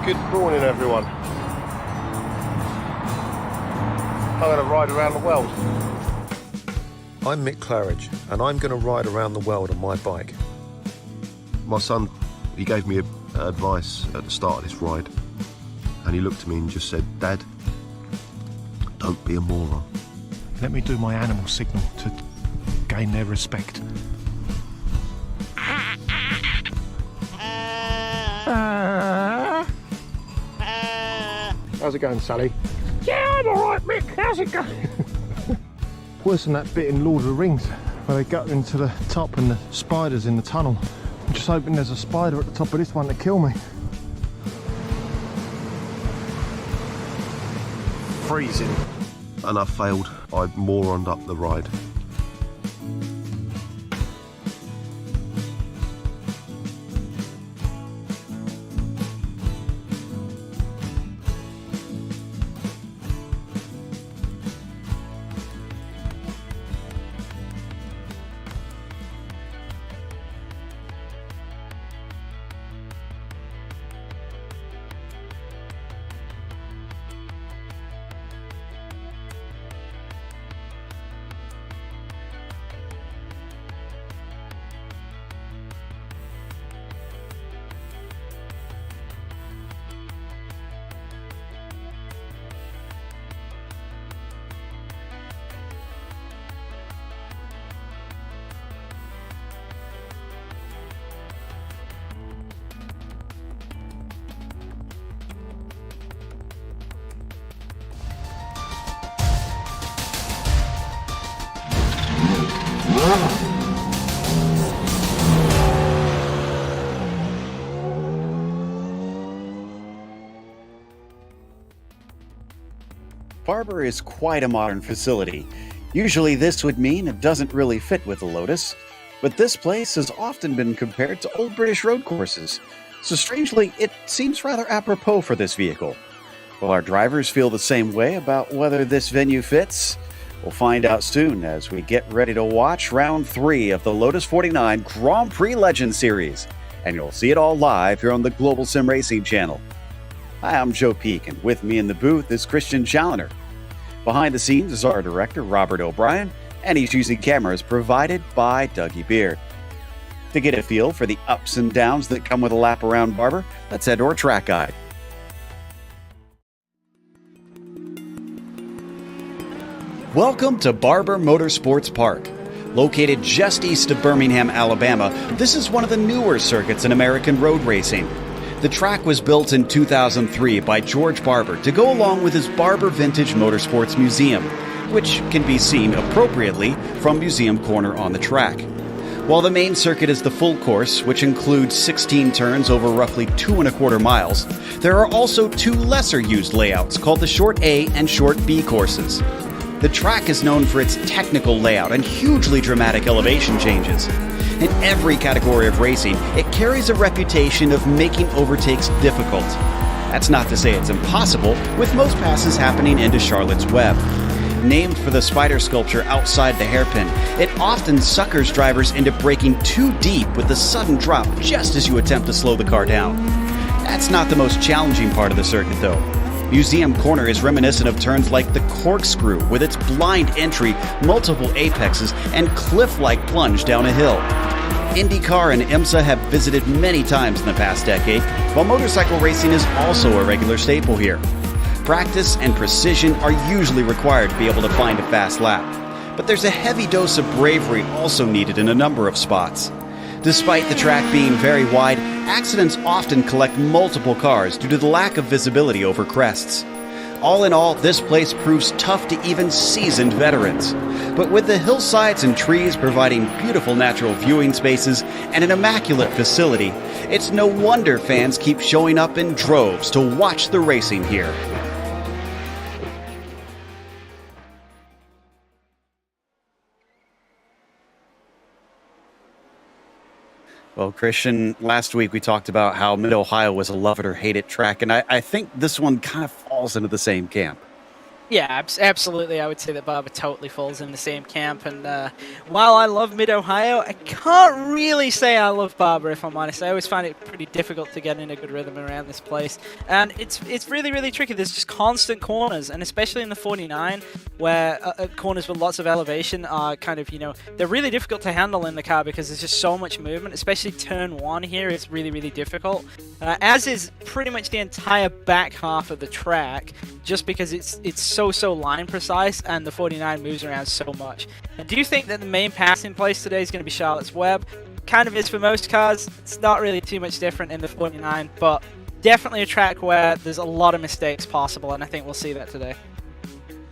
Good morning, everyone. I'm going to ride around the world. I'm Mick Clarage, and I'm going to ride around the world on my bike. My son, he gave me advice at the start of this ride, and he looked at me and just said, "Dad, don't be a moron." Let me do my animal signal to gain their respect. How's it going, Sally? Yeah, I'm alright, Mick. How's it going? Worse than that bit in Lord of the Rings where they go into the top and the spiders in the tunnel. I'm just hoping there's a spider at the top of this one to kill me. Freezing. And I failed. I moroned up the ride. Barber is quite a modern facility. Usually this would mean it doesn't really fit with the Lotus, but this place has often been compared to old British road courses, so strangely it seems rather apropos for this vehicle. Will our drivers feel the same way about whether this venue fits? We'll find out soon as we get ready to watch round 3 of the Lotus 49 Grand Prix Legend Series, and you'll see it all live here on the Global Sim Racing channel. Hi, I'm Joe Peak, and with me in the booth is Christian Challoner. Behind the scenes is our director, Robert O'Brien, and he's using cameras provided by Dougie Beard. To get a feel for the ups and downs that come with a lap around Barber, let's head to our track guide. Welcome to Barber Motorsports Park. Located just east of Birmingham, Alabama, this is one of the newer circuits in American road racing. The track was built in 2003 by George Barber to go along with his Barber Vintage Motorsports Museum, which can be seen appropriately from Museum Corner on the track. While the main circuit is the full course, which includes 16 turns over roughly 2.25 miles, there are also 2 lesser used layouts called the Short A and Short B courses. The track is known for its technical layout and hugely dramatic elevation changes. In every category of racing, it carries a reputation of making overtakes difficult. That's not to say it's impossible, with most passes happening into Charlotte's Web. Named for the spider sculpture outside the hairpin, it often suckers drivers into braking too deep with the sudden drop just as you attempt to slow the car down. That's not the most challenging part of the circuit, though. Museum Corner is reminiscent of turns like the Corkscrew, with its blind entry, multiple apexes, and cliff-like plunge down a hill. IndyCar and IMSA have visited many times in the past decade, while motorcycle racing is also a regular staple here. Practice and precision are usually required to be able to find a fast lap, but there's a heavy dose of bravery also needed in a number of spots. Despite the track being very wide, accidents often collect multiple cars due to the lack of visibility over crests. All in all, this place proves tough to even seasoned veterans. But with the hillsides and trees providing beautiful natural viewing spaces and an immaculate facility, it's no wonder fans keep showing up in droves to watch the racing here. Well, Christian, last week we talked about how Mid-Ohio was a love it or hate it track, and I think this one kind of falls into the same camp. Yeah, absolutely. I would say that Barber totally falls in the same camp. And while I love Mid-Ohio, I can't really say I love Barber, if I'm honest. I always find it pretty difficult to get in a good rhythm around this place. And it's really, really tricky. There's just constant corners, and especially in the 49, where corners with lots of elevation are kind of, they're really difficult to handle in the car because there's just so much movement, especially turn 1 here. It's really, really difficult. As is pretty much the entire back half of the track, just because it's so line precise and the 49 moves around so much. And do you think that the main passing place today is going to be Charlotte's Web? Kind of is for most cars. It's not really too much different in the 49, but definitely a track where there's a lot of mistakes possible, and I think we'll see that today.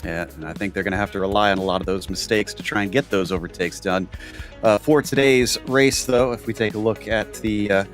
Yeah, and I think they're going to have to rely on a lot of those mistakes to try and get those overtakes done. For today's race, though, if we take a look at the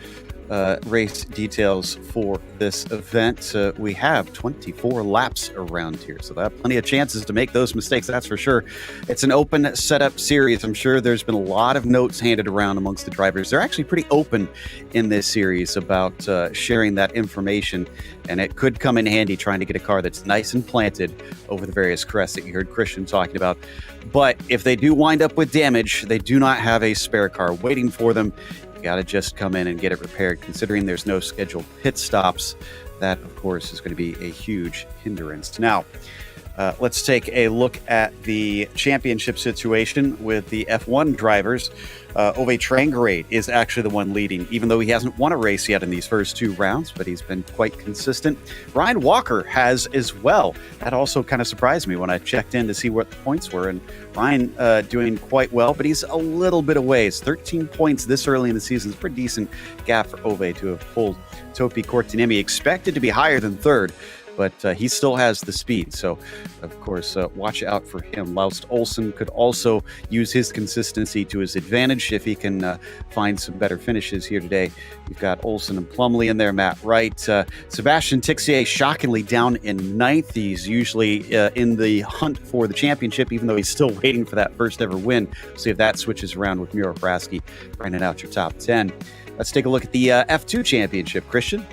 race details for this event, we have 24 laps around here, so they have plenty of chances to make those mistakes, that's for sure. It's an open setup series. I'm sure there's been a lot of notes handed around amongst the drivers. They're actually pretty open in this series about sharing that information, and it could come in handy trying to get a car that's nice and planted over the various crests that you heard Christian talking about. But if they do wind up with damage, they do not have a spare car waiting for them. Got to just come in and get it repaired. Considering there's no scheduled pit stops, that of course is going to be a huge hindrance. Now, let's take a look at the championship situation with the F1 drivers. Ove Trangerade is actually the one leading, even though he hasn't won a race yet in these first 2 rounds, but he's been quite consistent. Ryan Walker has as well. That also kind of surprised me when I checked in to see what the points were, and Ryan doing quite well, but he's a little bit away. It's 13 points this early in the season. It's a pretty decent gap for Ove to have pulled Topi Cortinemi. Expected to be higher than 3rd, but he still has the speed. So, of course, watch out for him. Laust Olsen could also use his consistency to his advantage if he can find some better finishes here today. You've got Olsen and Plumley in there, Matt Wright. Sebastian Tixier shockingly down in 9th. He's usually in the hunt for the championship, even though he's still waiting for that first ever win. See if that switches around with Miro Fraski rounding out your top 10. Let's take a look at the F2 championship. Christian?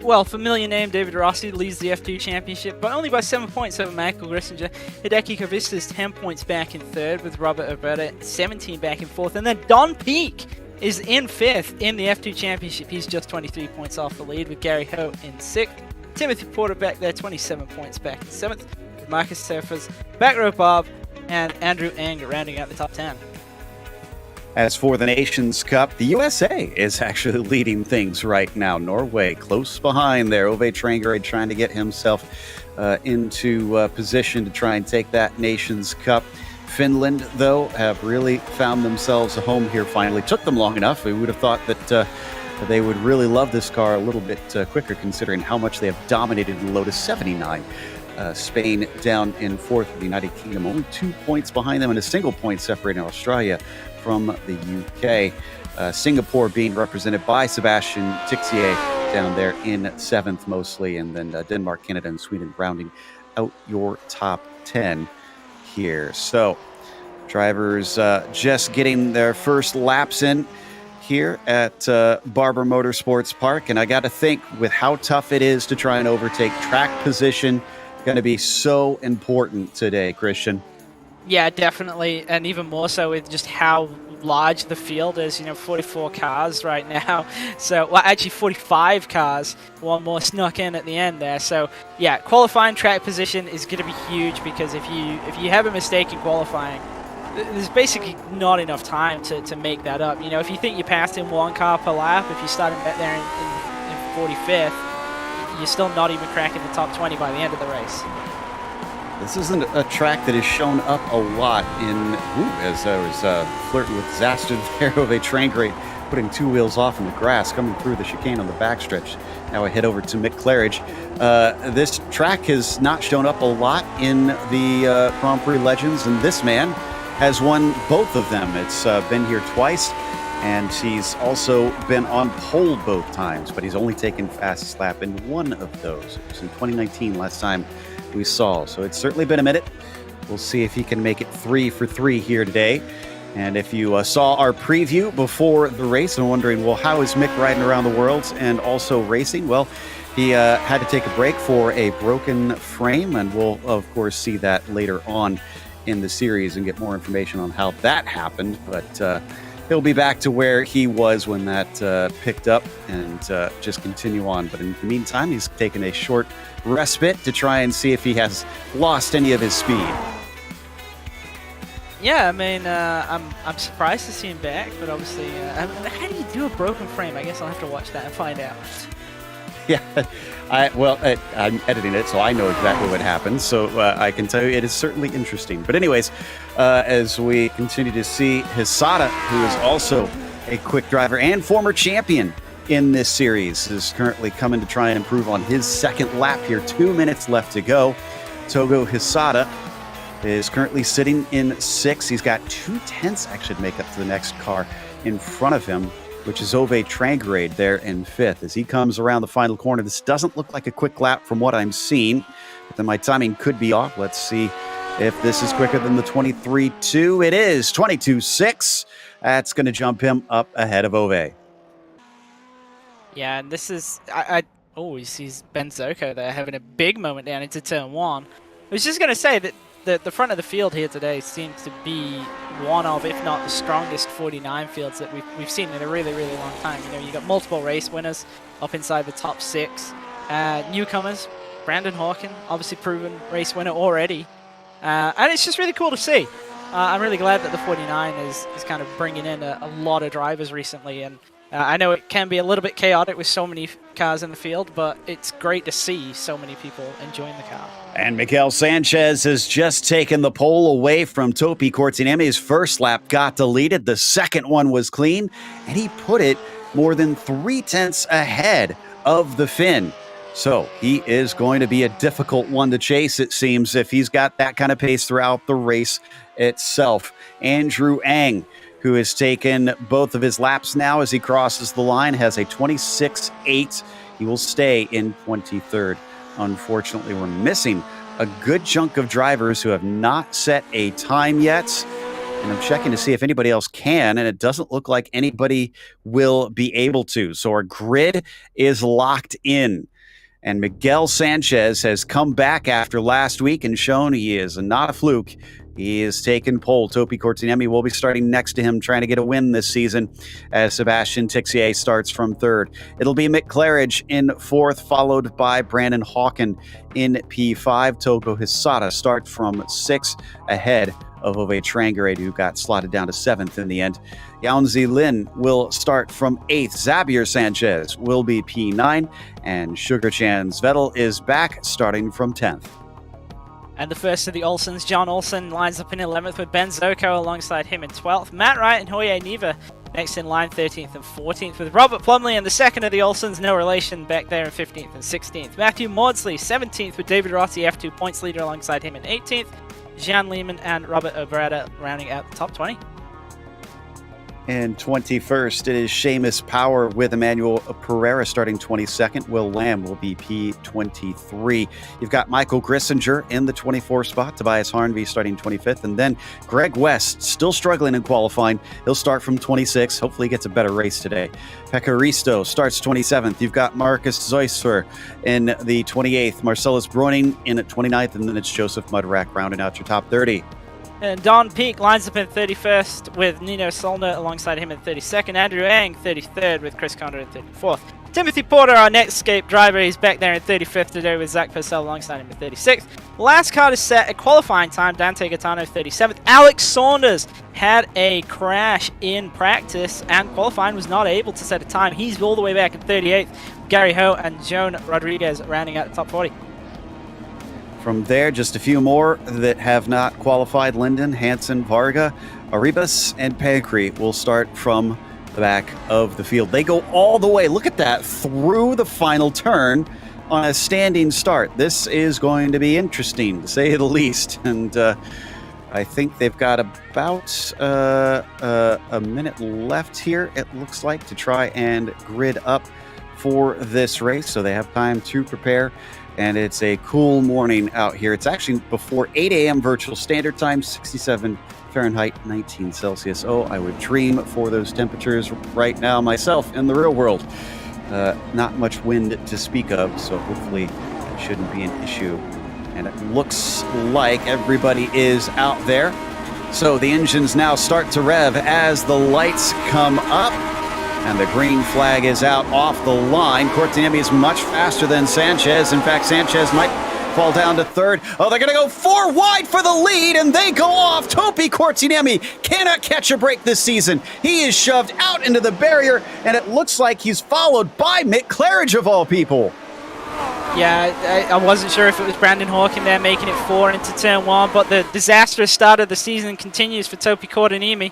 Well, familiar name, David Rossi leads the F2 Championship, but only by 7 points over Michael Grissinger. Hideki Kavista's 10 points back in 3rd, with Robert Alberta 17 back in 4th, and then Don Peake is in 5th in the F2 Championship. He's just 23 points off the lead, with Gary Ho in 6th. Timothy Porter back there, 27 points back in 7th, with Marcus Surfers, Back Row Bob, and Andrew Anger rounding out the top 10. As for the Nations Cup, the USA is actually leading things right now. Norway close behind there. Ove Trangerade trying to get himself into position to try and take that Nations Cup. Finland, though, have really found themselves a home here finally. Took them long enough. We would have thought that they would really love this car a little bit quicker, considering how much they have dominated in Lotus 79. Spain down in 4th with the United Kingdom, only 2 points behind them and a single point separating Australia from the UK. Singapore being represented by Sebastian Tixier down there in 7th mostly, and then Denmark, Canada, and Sweden rounding out your top 10 here. So drivers just getting their first laps in here at Barber Motorsports Park, and I got to think with how tough it is to try and overtake, track position going to be so important today, Christian. Yeah, definitely, and even more so with just how large the field is. 44 cars right now. So, well, actually 45 cars. One more snuck in at the end there. So, yeah, qualifying track position is going to be huge, because if you have a mistake in qualifying, there's basically not enough time to make that up. If you think you passed in 1 car per lap, if you started back there in 45th, you're still not even cracking the top 20 by the end of the race. This isn't a track that has shown up a lot as I was flirting with disaster there. Ove Trangerade putting 2 wheels off in the grass, coming through the chicane on the backstretch. Now I head over to Mick Clarage. This track has not shown up a lot in the Grand Prix Legends, and this man has won both of them. It's been here twice, and he's also been on pole both times, but he's only taken fastest lap in one of those. It was in 2019 last time we saw. So it's certainly been a minute. We'll see if he can make it 3 for 3 here today. And if you saw our preview before the race and wondering, well, how is Mick riding around the world and also racing? Well, He had to take a break for a broken frame, and we'll, of course, see that later on in the series and get more information on how that happened. But he'll be back to where he was when that picked up and just continue on. But in the meantime, he's taken a short respite to try and see if he has lost any of his speed. Yeah, I mean, I'm surprised to see him back, but obviously, how do you do a broken frame? I guess I'll have to watch that and find out. Yeah, I'm editing it, so I know exactly what happened. So I can tell you it is certainly interesting. But anyways, as we continue to see Hisada, who is also a quick driver and former champion in this series, is currently coming to try and improve on his second lap here. 2 minutes left to go. Togo Hisada is currently sitting in 6th. He's got 2/10 actually to make up to the next car in front of him, which is Ove Trangrade there in 5th. As he comes around the final corner, this doesn't look like a quick lap from what I'm seeing, but then my timing could be off. Let's see if this is quicker than the 23.2. It is 22.6. That's going to jump him up ahead of Ove. Yeah, and this is... he sees Ben Zoko there having a big moment down into turn 1. I was just going to say that the front of the field here today seems to be one of, if not the strongest 49 fields that we've seen in a really, really long time. You know, you got multiple race winners up inside the top 6. Newcomers, Brandon Hawken, obviously proven race winner already. And it's just really cool to see. I'm really glad that the 49 is kind of bringing in a lot of drivers recently. And I know it can be a little bit chaotic with so many cars in the field, but it's great to see so many people enjoying the car. And Miguel Sanchez has just taken the pole away from Topi Cortinemi. His first lap got deleted. The second one was clean, and he put it more than 3/10 ahead of the Finn. So he is going to be a difficult one to chase, it seems, if he's got that kind of pace throughout the race itself. Andrew Ang, who has taken both of his laps now as he crosses the line, has a 26.8. He will stay in 23rd. Unfortunately, we're missing a good chunk of drivers who have not set a time yet. And I'm checking to see if anybody else can, and it doesn't look like anybody will be able to. So our grid is locked in. And Miguel Sanchez has come back after last week and shown he is not a fluke. He is taken pole. Topi Cortinemi will be starting next to him, trying to get a win this season as Sebastian Tixier starts from 3rd. It'll be Mick Clarage in 4th, followed by Brandon Hawken in P5. Togo Hisada starts from 6th, ahead of Ove Trangrade, who got slotted down to 7th in the end. Yaunzi Lin will start from 8th. Xavier Sanchez will be P9, and Sugar Chan's Vettel is back, starting from 10th. And the first of the Olsens, John Olsen, lines up in 11th with Ben Zoko alongside him in 12th. Matt Wright and Hoye Neva next in line 13th and 14th, with Robert Plumley and the second of the Olsens, no relation, back there in 15th and 16th. Matthew Maudsley 17th with David Rossi, F2 points leader, alongside him in 18th. Jean Lehman and Robert Obrada rounding out the top 20. And 21st, it is Seamus Power with Emmanuel Pereira starting 22nd. Will Lamb will be P23. You've got Michael Grissinger in the 24th spot. Tobias Harnvey starting 25th. And then Greg West, still struggling in qualifying. He'll start from 26th. Hopefully he gets a better race today. Pekka Risto starts 27th. You've got Marcus Zeusfer in the 28th. Marcellus Broning in at 29th. And then it's Joseph Mudrak rounding out your top 30. And Don Peak lines up in 31st with Nino Solner alongside him in 32nd. Andrew Ang 33rd with Chris Condor in 34th. Timothy Porter, our Netscape driver, he's back there in 35th today with Zach Purcell alongside him in 36th. Last car to set a qualifying time, Dante Gaetano 37th. Alex Saunders had a crash in practice and qualifying, was not able to set a time. He's all the way back in 38th. Gary Ho and Joan Rodriguez rounding out the top 40. From there, just a few more that have not qualified. Linden, Hansen, Varga, Arribas, and Pancri will start from the back of the field. They go all the way, look at that, through the final turn on a standing start. This is going to be interesting, to say the least. And I think they've got about a minute left here, it looks like, to try and grid up for this race. So they have time to prepare. And it's a cool morning out here. It's actually before 8 a.m. virtual standard time, 67 Fahrenheit, 19 Celsius. Oh, I would dream for those temperatures right now myself in the real world. Not much wind to speak of, so hopefully that shouldn't be an issue. And it looks like everybody is out there. So the engines now start to rev as the lights come up. And the green flag is out off the line. Cortiniemi is much faster than Sanchez. In fact, Sanchez might fall down to third. Oh, they're going to go 4 wide for the lead, and they go off. Topi Cortiniemi cannot catch a break this season. He is shoved out into the barrier, and it looks like he's followed by Mick Clarage, of all people. Yeah, I wasn't sure if it was Brandon Hawkin there making it 4 into turn 1, but the disastrous start of the season continues for Topi Cortiniemi.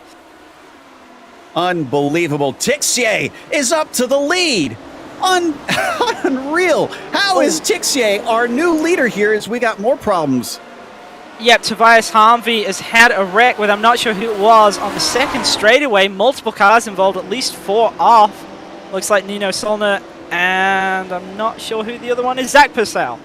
Unbelievable. Tixier is up to the lead. Unreal. How is Tixier our new leader here as we got more problems? Yep, Tobias Harmvey has had a wreck with, I'm not sure who it was, on the second straightaway. Multiple cars involved, at least 4 off. Looks like Nino Solner, and I'm not sure who the other one is. Zach Purcell.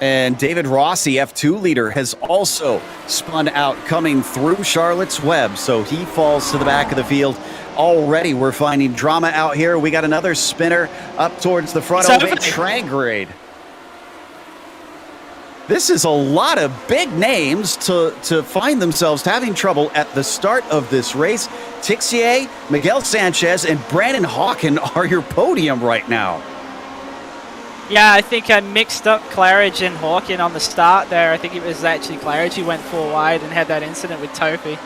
And David Rossi, F2 leader, has also spun out coming through Charlotte's Web, so he falls to the back of the field. Already we're finding drama out here. We got another spinner up towards the front of a Trangrade. This is a lot of big names to find themselves having trouble at the start of this race. Tixier, Miguel Sanchez, and Brandon Hawkin are your podium right now. Yeah, I think I mixed up Clarage and Hawkin on the start there. I think it was actually Clarage who went 4 wide and had that incident with Topi.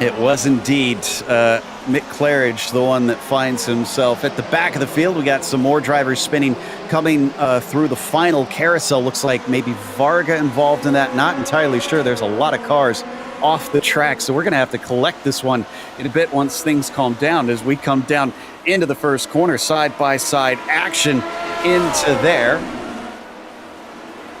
It was indeed Mick Clarage, the one that finds himself at the back of the field. We got some more drivers spinning coming through the final carousel. Looks like maybe Varga involved in that. Not entirely sure. There's a lot of cars off the track, so we're going to have to collect this one in a bit once things calm down as we come down into the first corner. Side-by-side action into there.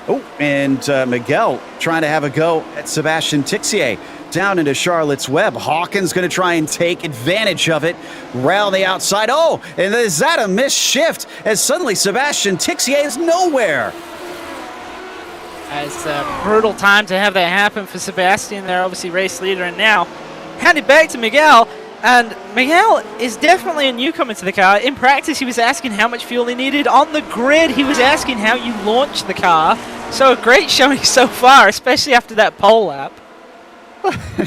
Oh, and Miguel trying to have a go at Sebastian Tixier. Down into Charlotte's Web. Hawkins going to try and take advantage of it. Round the outside. Oh, and is that a missed shift? As suddenly Sebastian Tixier is nowhere. It's a brutal time to have that happen for Sebastian. They're obviously race leader, and now handed back to Miguel. And Miguel is definitely a newcomer to the car. In practice, he was asking how much fuel he needed. On the grid, he was asking how you launch the car. So a great showing so far, especially after that pole lap.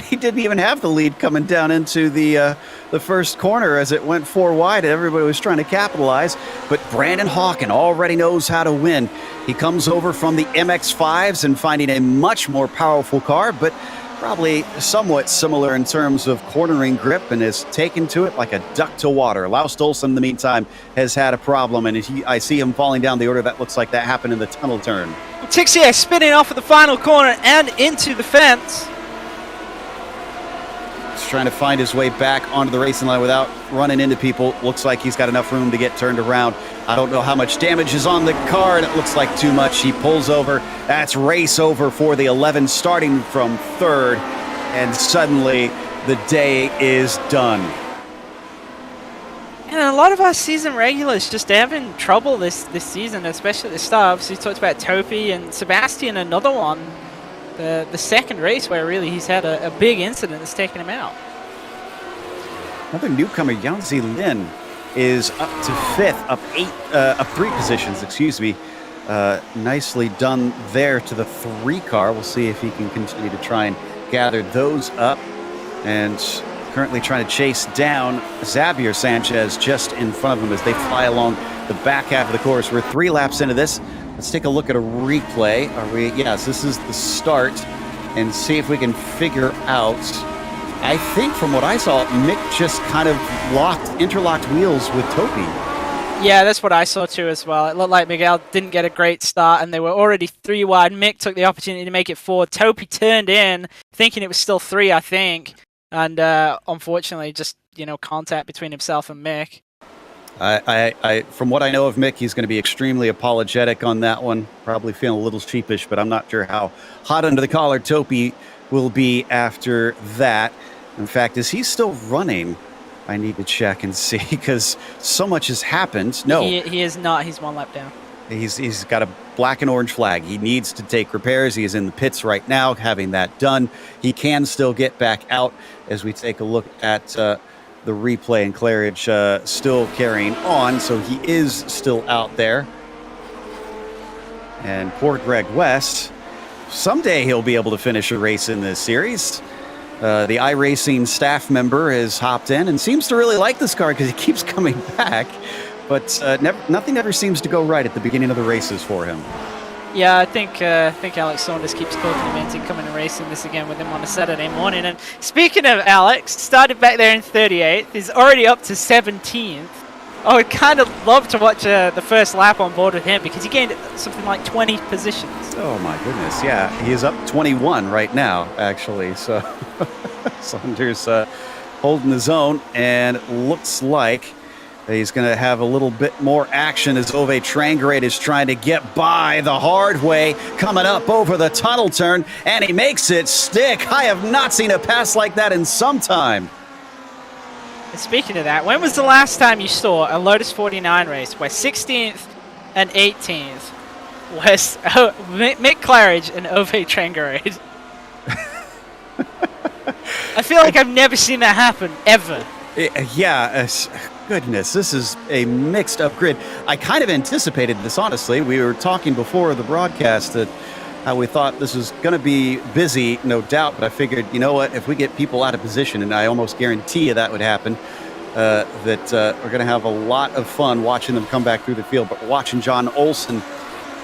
He didn't even have the lead coming down into the first corner as it went 4 wide. Everybody was trying to capitalize, but Brandon Hawkin already knows how to win. He comes over from the MX-5s and finding a much more powerful car, but probably somewhat similar in terms of cornering grip, and has taken to it like a duck to water. Laus Stolson, in the meantime, has had a problem, and I see him falling down the order. That looks like that happened in the tunnel turn. Tixier spinning off at the final corner and into the fence. He's trying to find his way back onto the racing line without running into people. Looks like he's got enough room to get turned around. I don't know how much damage is on the car, and it looks like too much. He pulls over. That's race over for the 11, starting from third, and suddenly the day is done. And a lot of our season regulars just having trouble this season, especially at the start. Obviously, we talked about Topi and Sebastian, another one. The second race where really he's had a big incident that's taken him out. Another newcomer, Yanzi Lin, is up to 5th, up 3 positions, excuse me. Nicely done there to the 3 car. We'll see if he can continue to try and gather those up. And currently trying to chase down Xavier Sanchez just in front of him as they fly along the back half of the course. We're 3 laps into this. Let's take a look at a replay. Yes, this is the start, and see if we can figure out. I think from what I saw, Mick just kind of interlocked wheels with Topi. Yeah, that's what I saw too as well. It looked like Miguel didn't get a great start, and they were already 3 wide. Mick took the opportunity to make it 4. Topi turned in, thinking it was still 3, I think, and unfortunately, just contact between himself and Mick. From what I know of Mick, he's going to be extremely apologetic on that one. Probably feeling a little sheepish, but I'm not sure how hot under the collar Topi will be after that. In fact, is he still running? I need to check and see, because so much has happened. No, he is not. He's 1 lap down. He's got a black and orange flag. He needs to take repairs. He is in the pits right now, having that done. He can still get back out as we take a look at the replay, and Clarage still carrying on, so he is still out there. And poor Greg West, someday he'll be able to finish a race in this series. The iRacing staff member has hopped in and seems to really like this car because he keeps coming back, but nothing ever seems to go right at the beginning of the races for him. Yeah, I think Alex Saunders keeps talking him into coming and racing this again with him on a Saturday morning. And speaking of Alex, started back there in 38th, is already up to 17th. I would kind of love to watch the first lap on board with him because he gained something like 20 positions. Oh my goodness, yeah. He is up 21 right now, actually. So Saunders holding his own, and looks like he's going to have a little bit more action as Ove Trangrade is trying to get by the hard way, coming up over the tunnel turn, and he makes it stick. I have not seen a pass like that in some time. And speaking of that, when was the last time you saw a Lotus 49 race where 16th and 18th was Mick Clarage and Ove Trangrade? I feel like I've never seen that happen, ever. Yeah, goodness, this is a mixed up grid. I kind of anticipated this, honestly. We were talking before the broadcast that how we thought this was going to be busy, no doubt, but I figured, you know what, if we get people out of position, and I almost guarantee you that would happen, that we're going to have a lot of fun watching them come back through the field. But watching John Olsen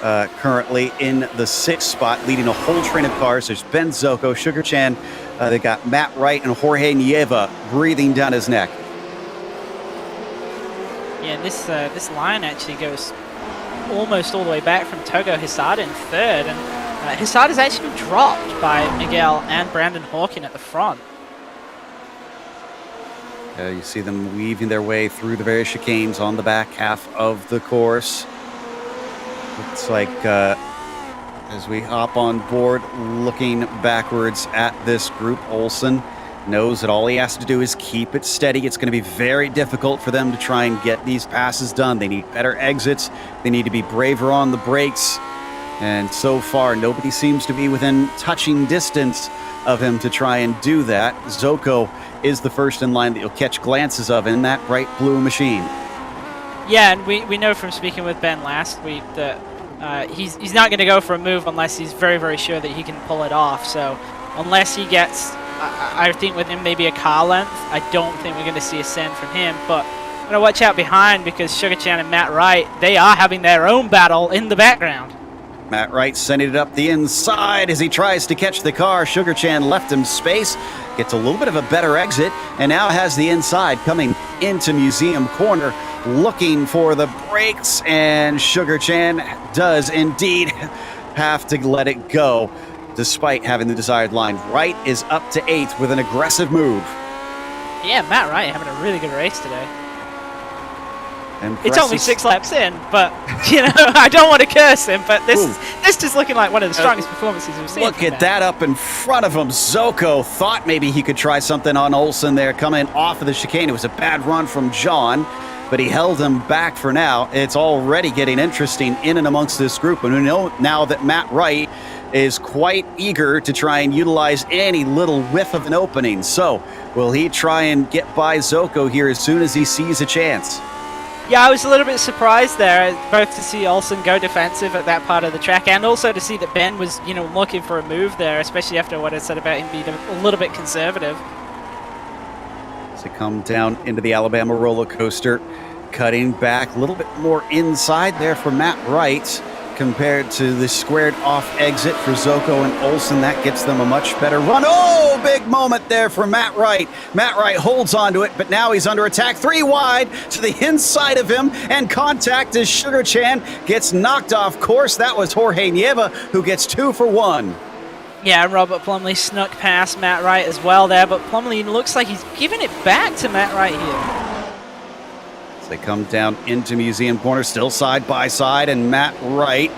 currently in the 6th spot, leading a whole train of cars. There's Ben Zoko, Sugar Chan, they got Matt Wright and Jorge Nieva breathing down his neck. Yeah, this line actually goes almost all the way back from Togo Hisada in 3rd, and Hisada's actually been dropped by Miguel and Brandon Hawkin at the front. You see them weaving their way through the various chicanes on the back half of the course. Looks like as we hop on board, looking backwards at this group, Olsen knows that all he has to do is keep it steady. It's going to be very difficult for them to try and get these passes done. They need better exits. They need to be braver on the brakes. And so far, nobody seems to be within touching distance of him to try and do that. Zoko is the first in line that you'll catch glances of in that bright blue machine. Yeah, and we know from speaking with Ben last week that he's not going to go for a move unless he's very, very sure that he can pull it off. So unless he gets, I think with him maybe a car length, I don't think we're going to see a send from him. But I'm going to watch out behind because Sugar Chan and Matt Wright, they are having their own battle in the background. Matt Wright sending it up the inside as he tries to catch the car. Sugar Chan left him space, gets a little bit of a better exit, and now has the inside coming into Museum Corner, looking for the brakes, and Sugar Chan does indeed have to let it go, despite having the desired line. Wright is up to 8th with an aggressive move. Yeah, Matt Wright having a really good race today. Impressive. It's only 6 laps in, but, you know, I don't want to curse him, but this is looking like one of the strongest performances we've seen. Look at that up in front of him. Zoko thought maybe he could try something on Olsen there, coming off of the chicane. It was a bad run from John, but he held him back for now. It's already getting interesting in and amongst this group, and we know now that Matt Wright is quite eager to try and utilize any little whiff of an opening. So will he try and get by Zoko here as soon as he sees a chance? Yeah, I was a little bit surprised there, both to see Olsen go defensive at that part of the track and also to see that Ben was, you know, looking for a move there, especially after what I said about him being a little bit conservative. As they come down into the Alabama roller coaster, cutting back a little bit more inside there for Matt Wright compared to the squared off exit for Zoko and Olsen. That gets them a much better run. Oh, big moment there for Matt Wright. Matt Wright holds onto it, but now he's under attack. 3 wide to the inside of him, and contact as Sugar Chan gets knocked off course. That was Jorge Nieva, who gets 2 for 1. Yeah, Robert Plumley snuck past Matt Wright as well there, but Plumley looks like he's giving it back to Matt Wright here. They come down into Museum Corner, still side by side, and Matt Wright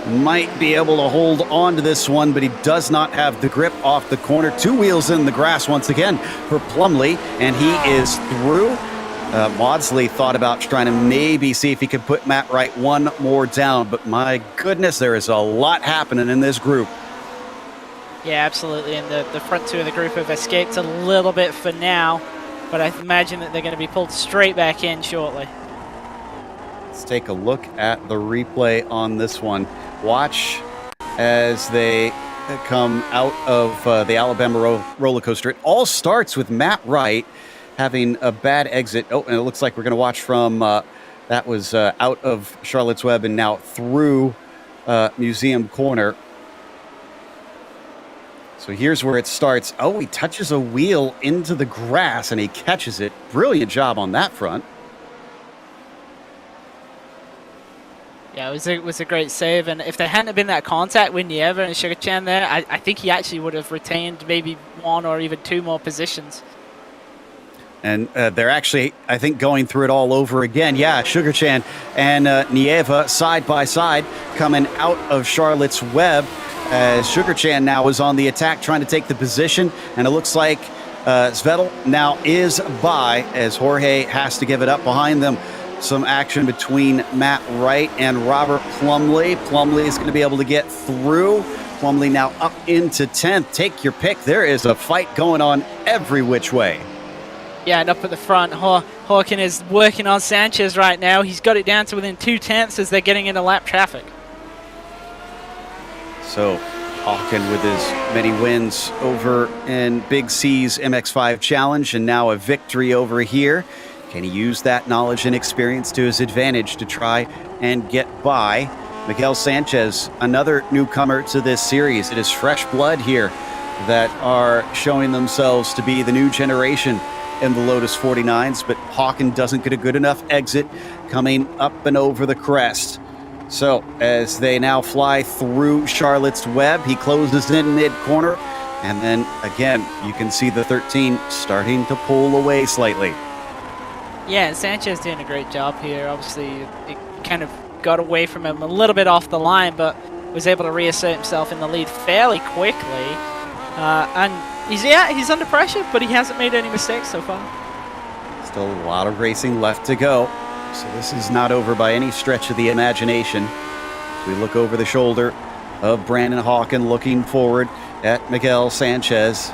might be able to hold on to this one, but he does not have the grip off the corner. 2 wheels in the grass once again for Plumley, and he is through. Maudsley thought about trying to maybe see if he could put Matt Wright 1 more down, but my goodness, there is a lot happening in this group. Yeah, absolutely, and the front 2 of the group have escaped a little bit for now. but I imagine that they're going to be pulled straight back in shortly. Let's take a look at the replay on this one. Watch as they come out of the Alabama roller coaster. It all starts with Matt Wright having a bad exit. Oh, and it looks like we're going to watch from that was out of Charlotte's Web and now through Museum Corner. So here's where it starts. Oh, he touches a wheel into the grass and he catches it. Brilliant job on that front. Yeah, it was a great save, and if there hadn't been that contact with Nieva and Sugar Chan there, I think he actually would have retained maybe 1 or even 2 more positions. And they're actually, I think, going through it all over again. Yeah, Sugar Chan and Nieva side by side coming out of Charlotte's Web. As Sugar Chan now is on the attack, trying to take the position, and it looks like Svettel now is by as Jorge has to give it up behind them. Some action between Matt Wright and Robert Plumley. Plumley is going to be able to get through. Plumley now up into 10th. Take your pick. There is a fight going on every which way. Yeah, and up at the front, Hawken is working on Sanchez right now. He's got it down to within 0.2 as they're getting into lap traffic. So Hawken with his many wins over in Big C's MX-5 Challenge and now a victory over here. Can he use that knowledge and experience to his advantage to try and get by? Miguel Sanchez, another newcomer to this series. It is fresh blood here that are showing themselves to be the new generation in the Lotus 49s, but Hawken doesn't get a good enough exit coming up and over the crest. So as they now fly through Charlotte's Web, he closes in mid-corner, and then again, you can see the 13 starting to pull away slightly. Yeah, Sanchez doing a great job here. Obviously, it kind of got away from him a little bit off the line, but was able to reassert himself in the lead fairly quickly. And he's under pressure, but he hasn't made any mistakes so far. Still a lot of racing left to go. So this is not over by any stretch of the imagination. As we look over the shoulder of Brandon Hawken, looking forward at Miguel Sanchez.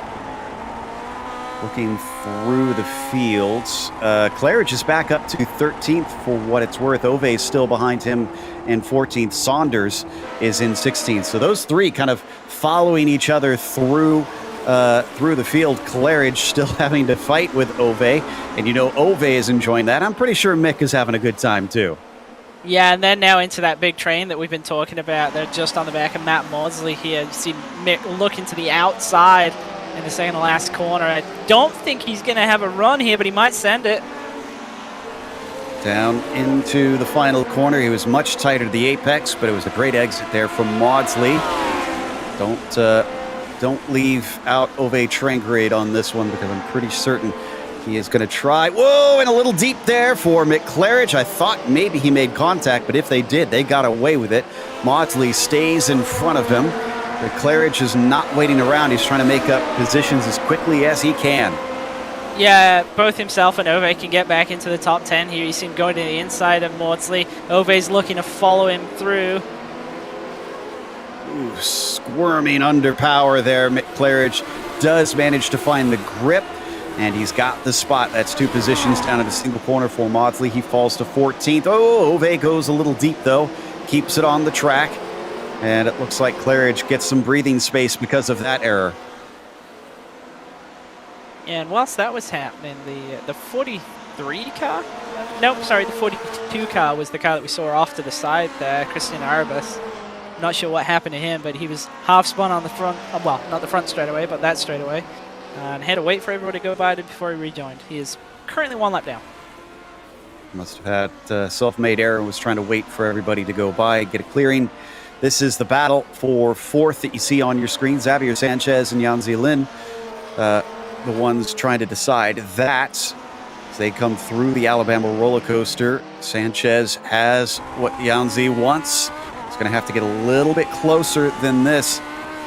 Looking through the fields. Clarage is back up to 13th for what it's worth. Ove is still behind him in 14th. Saunders is in 16th. So those three kind of following each other through the field. Clarage still having to fight with Ove. And you know Ove is enjoying that. I'm pretty sure Mick is having a good time too. Yeah, and then now into that big train that we've been talking about. They're just on the back of Matt Maudsley here. You see Mick looking to the outside in the second to last corner. I don't think he's going to have a run here, but he might send it. Down into the final corner. He was much tighter to the apex, but it was a great exit there from Maudsley. Don't leave out Ove Trangrade on this one because I'm pretty certain he is going to try. Whoa, and a little deep there for Mick Clarage. I thought maybe he made contact, but if they did, they got away with it. Maudsley stays in front of him. But Clarage is not waiting around. He's trying to make up positions as quickly as he can. Yeah, both himself and Ove can get back into the top 10 here. You see him going to the inside of Maudsley. Ove's looking to follow him through. Ooh, squirming under power there. Mick Clarage does manage to find the grip, and he's got the spot. That's 2 positions down in the single corner for Maudsley. He falls to 14th. Oh, Ove goes a little deep, though. Keeps it on the track. And it looks like Clarage gets some breathing space because of that error. And whilst that was happening, the 43 car? Nope, sorry, the 42 car was the car that we saw off to the side there, Christian Arbus. Not sure what happened to him, but he was half spun on the front, well, not the front straightaway, but that straightaway. And had to wait for everybody to go by before he rejoined. He is currently 1 lap down. Must have had self-made error and was trying to wait for everybody to go by, get a clearing. This is the battle for 4th that you see on your screen. Xavier Sanchez and Yanzi Lin, the ones trying to decide that as they come through the Alabama roller coaster. Sanchez has what Yanzi wants. He's going to have to get a little bit closer than this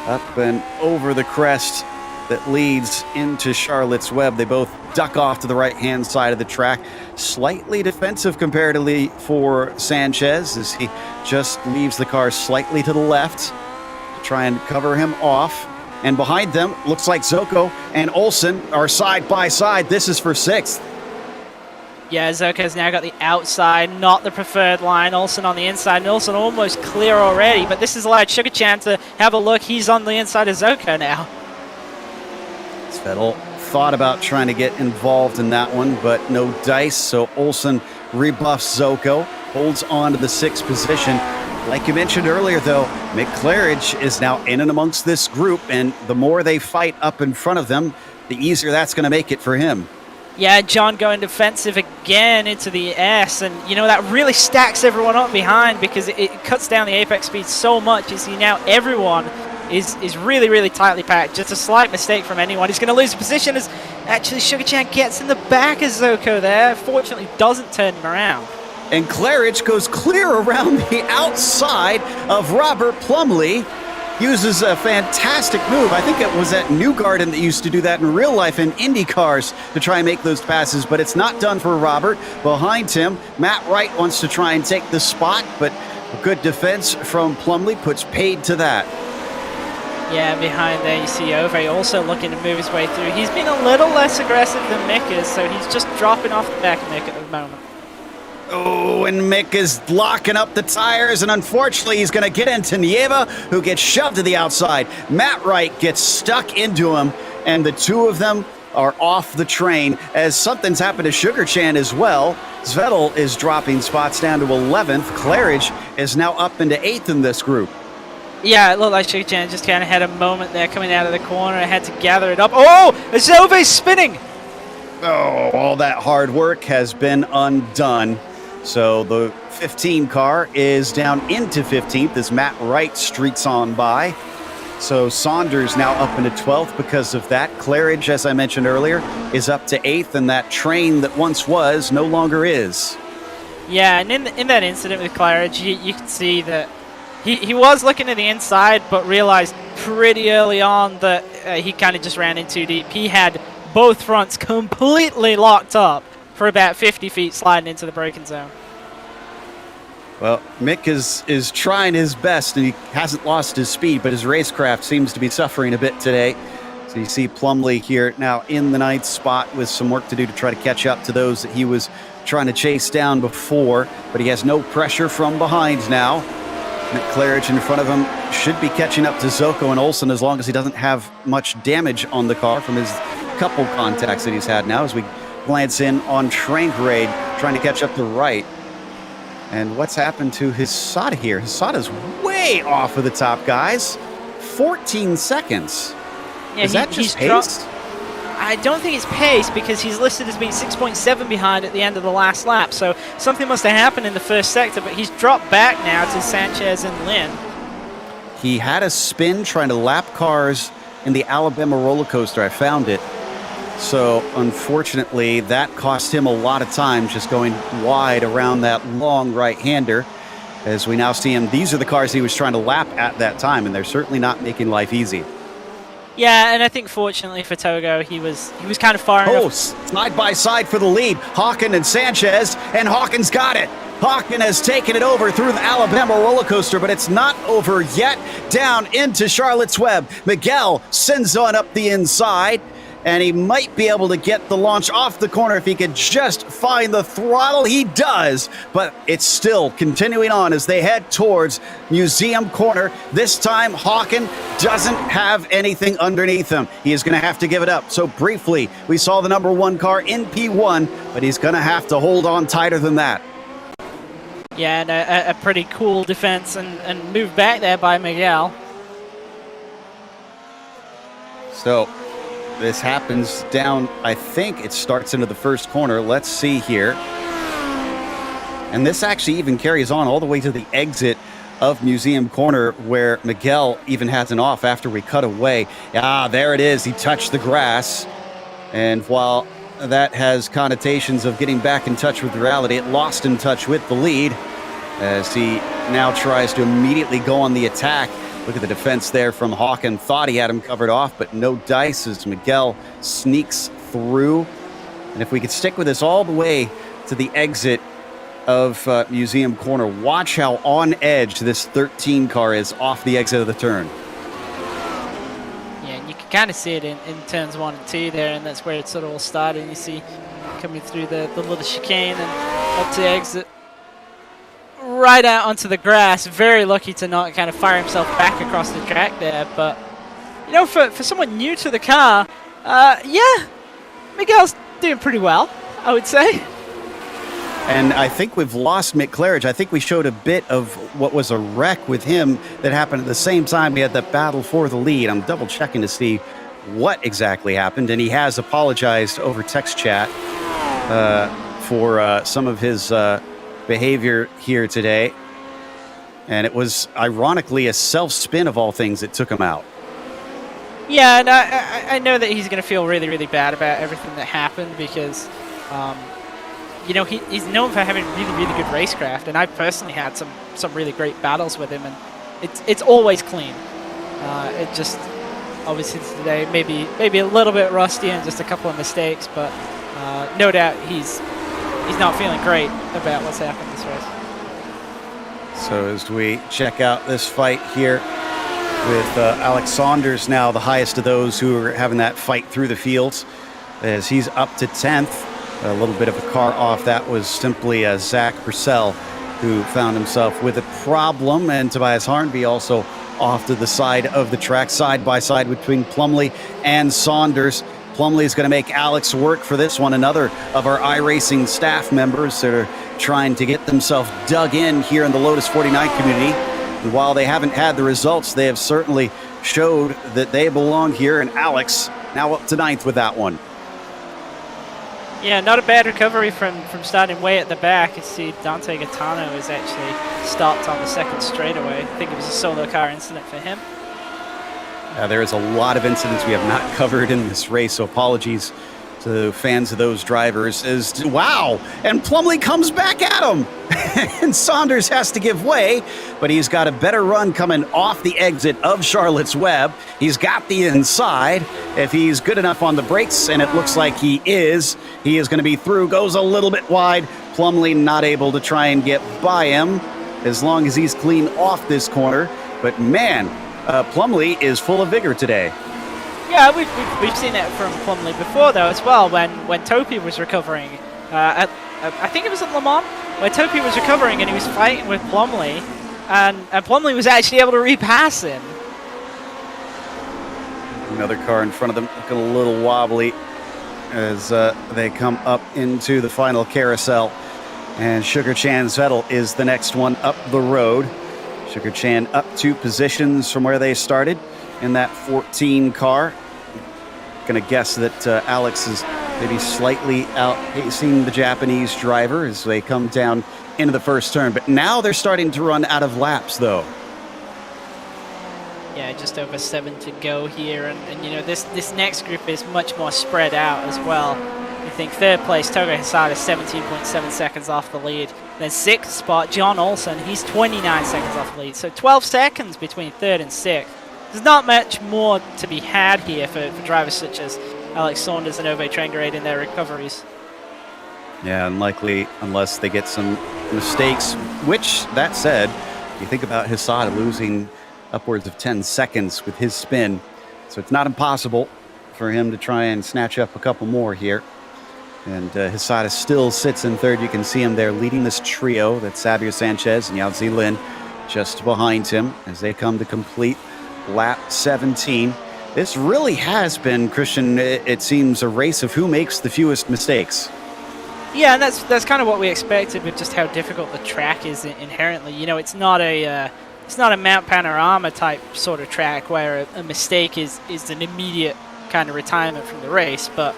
up and over the crest that leads into Charlotte's Web. They both duck off to the right-hand side of the track. Slightly defensive comparatively for Sanchez as he just leaves the car slightly to the left to try and cover him off. And behind them, looks like Zoko and Olsen are side by side. This is for 6th. Yeah, Zoko's now got the outside, not the preferred line. Olsen on the inside, and Olsen almost clear already, but this has allowed Sugarchan to have a look. He's on the inside of Zoko now. Vettel thought about trying to get involved in that one, but no dice, so Olsen rebuffs Zoko, holds on to the 6th position. Like you mentioned earlier, though, Mick Clarage is now in and amongst this group, and the more they fight up in front of them, the easier that's going to make it for him. Yeah, John going defensive again into the S, and you know that really stacks everyone up behind because it cuts down the apex speed so much. You see now everyone is really, really tightly packed. Just a slight mistake from anyone. He's going to lose position as actually Sugarchan gets in the back of Zoko there. Fortunately, doesn't turn him around. And Clarage goes clear around the outside of Robert Plumley. Uses a fantastic move. I think it was at Newgarden that used to do that in real life in Indy cars to try and make those passes, but it's not done for Robert. Behind him, Matt Wright wants to try and take the spot, but a good defense from Plumley puts paid to that. Yeah, behind there you see Ove also looking to move his way through. He's been a little less aggressive than Mick is, so he's just dropping off the back of Mick at the moment. Oh, and Mick is locking up the tires, and unfortunately he's going to get into Nieva, who gets shoved to the outside. Matt Wright gets stuck into him, and the two of them are off the train, as something's happened to Sugarchan as well. Vettel is dropping spots down to 11th. Clarage is now up into 8th in this group. Yeah, it looked like Sugarchan just kind of had a moment there coming out of the corner. I had to gather it up. Oh, Ove's spinning! Oh, all that hard work has been undone. So the 15 car is down into 15th as Matt Wright streaks on by. So Saunders now up into 12th because of that. Clarage, as I mentioned earlier, is up to 8th, and that train that once was no longer is. Yeah, and in that incident with Clarage, you can see that he was looking to the inside, but realized pretty early on that he kind of just ran in too deep. He had both fronts completely locked up for about 50 feet sliding into the braking zone. Well, Mick is trying his best, and he hasn't lost his speed, but his racecraft seems to be suffering a bit today. So you see Plumley here now in the 9th spot with some work to do to try to catch up to those that he was trying to chase down before, but he has no pressure from behind now. Mick Clarage in front of him should be catching up to Zoko and Olsen as long as he doesn't have much damage on the car from his couple contacts that he's had now, as we glance in on Train Parade, trying to catch up to Wright. And what's happened to Hisada here? Hisada's way off of the top, guys. 14 seconds. Yeah, Is that just pace? I don't think it's pace because he's listed as being 6.7 behind at the end of the last lap. So something must have happened in the first sector, but he's dropped back now to Sanchez and Lynn. He had a spin trying to lap cars in the Alabama roller coaster. I found it. So unfortunately, that cost him a lot of time just going wide around that long right-hander. As we now see him, these are the cars he was trying to lap at that time, and they're certainly not making life easy. Yeah, and I think fortunately for Togo, he was kind of far enough. Side by side for the lead. Hawken and Sanchez, and Hawken's got it. Hawken has taken it over through the Alabama roller coaster, but it's not over yet. Down into Charlotte's Web. Miguel sends on up the inside, and he might be able to get the launch off the corner if he could just find the throttle. He does, but it's still continuing on as they head towards Museum Corner. This time, Hawken doesn't have anything underneath him. He is going to have to give it up. So briefly, we saw the number 1 car in P1, but he's going to have to hold on tighter than that. Yeah, and a pretty cool defense and move back there by Miguel. So this happens down, I think it starts into the first corner. Let's see here. And this actually even carries on all the way to the exit of Museum Corner, where Miguel even has an off after we cut away. Ah, there it is. He touched the grass. And while that has connotations of getting back in touch with reality, it lost in touch with the lead as he now tries to immediately go on the attack. Look at the defense there from Hawken. Thought he had him covered off, but no dice as Miguel sneaks through. And if we could stick with this all the way to the exit of Museum Corner, watch how on edge this 13 car is off the exit of the turn. Yeah, kind of see it in turns 1 and 2 there, and that's where it sort of all started. You see coming through the little chicane and up to exit, right out onto the grass. Very lucky to not kind of fire himself back across the track there. But, you know, for someone new to the car, yeah, Miguel's doing pretty well, I would say. And I think we've lost Mick Clarage. I think we showed a bit of what was a wreck with him that happened at the same time we had that battle for the lead. I'm double checking to see what exactly happened, and he has apologized over text chat for some of his behavior here today. And it was ironically a self-spin of all things that took him out. Yeah, and I know that he's going to feel really, really bad about everything that happened because, you know, he's known for having really, really good racecraft, and I've personally had some really great battles with him, and it's always clean. It just, obviously today, maybe a little bit rusty and just a couple of mistakes, but no doubt he's not feeling great about what's happened this race. So as we check out this fight here with Alex Saunders now the highest of those who are having that fight through the fields, as he's up to 10th. A little bit of a car off. That was simply Zach Purcell, who found himself with a problem, and Tobias Harnby also off to the side of the track, side by side between Plumley and Saunders. Plumley is going to make Alex work for this one. Another of our iRacing staff members that are trying to get themselves dug in here in the Lotus 49 community. And while they haven't had the results, they have certainly showed that they belong here, and Alex now up to 9th with that one. Yeah, not a bad recovery from starting way at the back. You see Dante Gaetano is actually stopped on the second straightaway. I think it was a solo car incident for him. There is a lot of incidents we have not covered in this race, so apologies to fans of those drivers. Wow, and Plumley comes back at him, and Saunders has to give way, but he's got a better run coming off the exit of Charlotte's Web. He's got the inside. If he's good enough on the brakes, and it looks like he is going to be through. Goes a little bit wide. Plumley not able to try and get by him as long as he's clean off this corner. But man, Plumley is full of vigor today. Yeah, we've seen it from Plumley before, though, as well, when Topi was recovering. I think it was at Le Mans, where Topi was recovering and he was fighting with Plumley, and Plumley was actually able to repass him. Another car in front of them looking a little wobbly as they come up into the final carousel. And Sugar Chan Vettel is the next one up the road. Sugar Chan up 2 positions from where they started in that 14 car. Gonna guess that Alex is maybe slightly outpacing the Japanese driver as they come down into the first turn. But now they're starting to run out of laps, though. Yeah, just over 7 to go here, and you know, this next group is much more spread out as well. You think third place, Togo Hisada, 17.7 seconds off the lead. Then 6th spot, John Olsen, he's 29 seconds off the lead. So 12 seconds between 3rd and 6th. There's not much more to be had here for drivers such as Alex Saunders and Ove Trengarade in their recoveries. Yeah, unlikely unless they get some mistakes, which, that said, you think about Hisada losing upwards of 10 seconds with his spin. So it's not impossible for him to try and snatch up a couple more here. And Hisada still sits in 3rd. You can see him there leading this trio. That's Xavier Sanchez and Yao Zilin just behind him as they come to complete lap 17. This really has been, Christian, it seems, a race of who makes the fewest mistakes. Yeah, and that's kind of what we expected with just how difficult the track is inherently. You know, it's not a Mount Panorama type sort of track where a mistake is an immediate kind of retirement from the race, but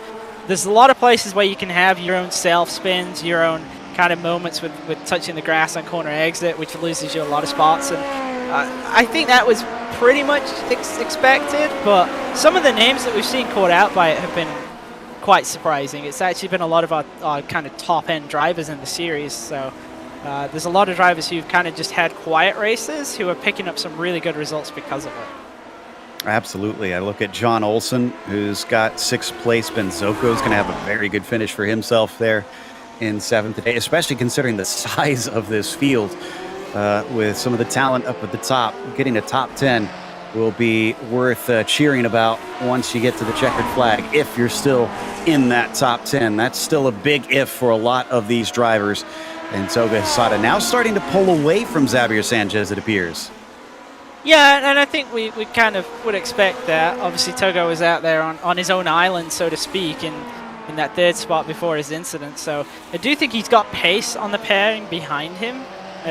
there's a lot of places where you can have your own self spins, your own kind of moments with touching the grass on corner exit, which loses you a lot of spots. And I think that was pretty much expected, but some of the names that we've seen caught out by it have been quite surprising. It's actually been a lot of our kind of top-end drivers in the series, so there's a lot of drivers who've kind of just had quiet races who are picking up some really good results because of it. Absolutely. I look at John Olsen, who's got 6th place. Ben Zoko's going to have a very good finish for himself there in 7th today, especially considering the size of this field with some of the talent up at the top. Getting a top 10 will be worth cheering about once you get to the checkered flag, if you're still in that top 10. That's still a big if for a lot of these drivers. And Togo Hissada now starting to pull away from Xavier Sanchez, it appears. Yeah, and I think we kind of would expect that. Obviously, Togo was out there on his own island, so to speak, in that third spot before his incident. So I do think he's got pace on the pairing behind him,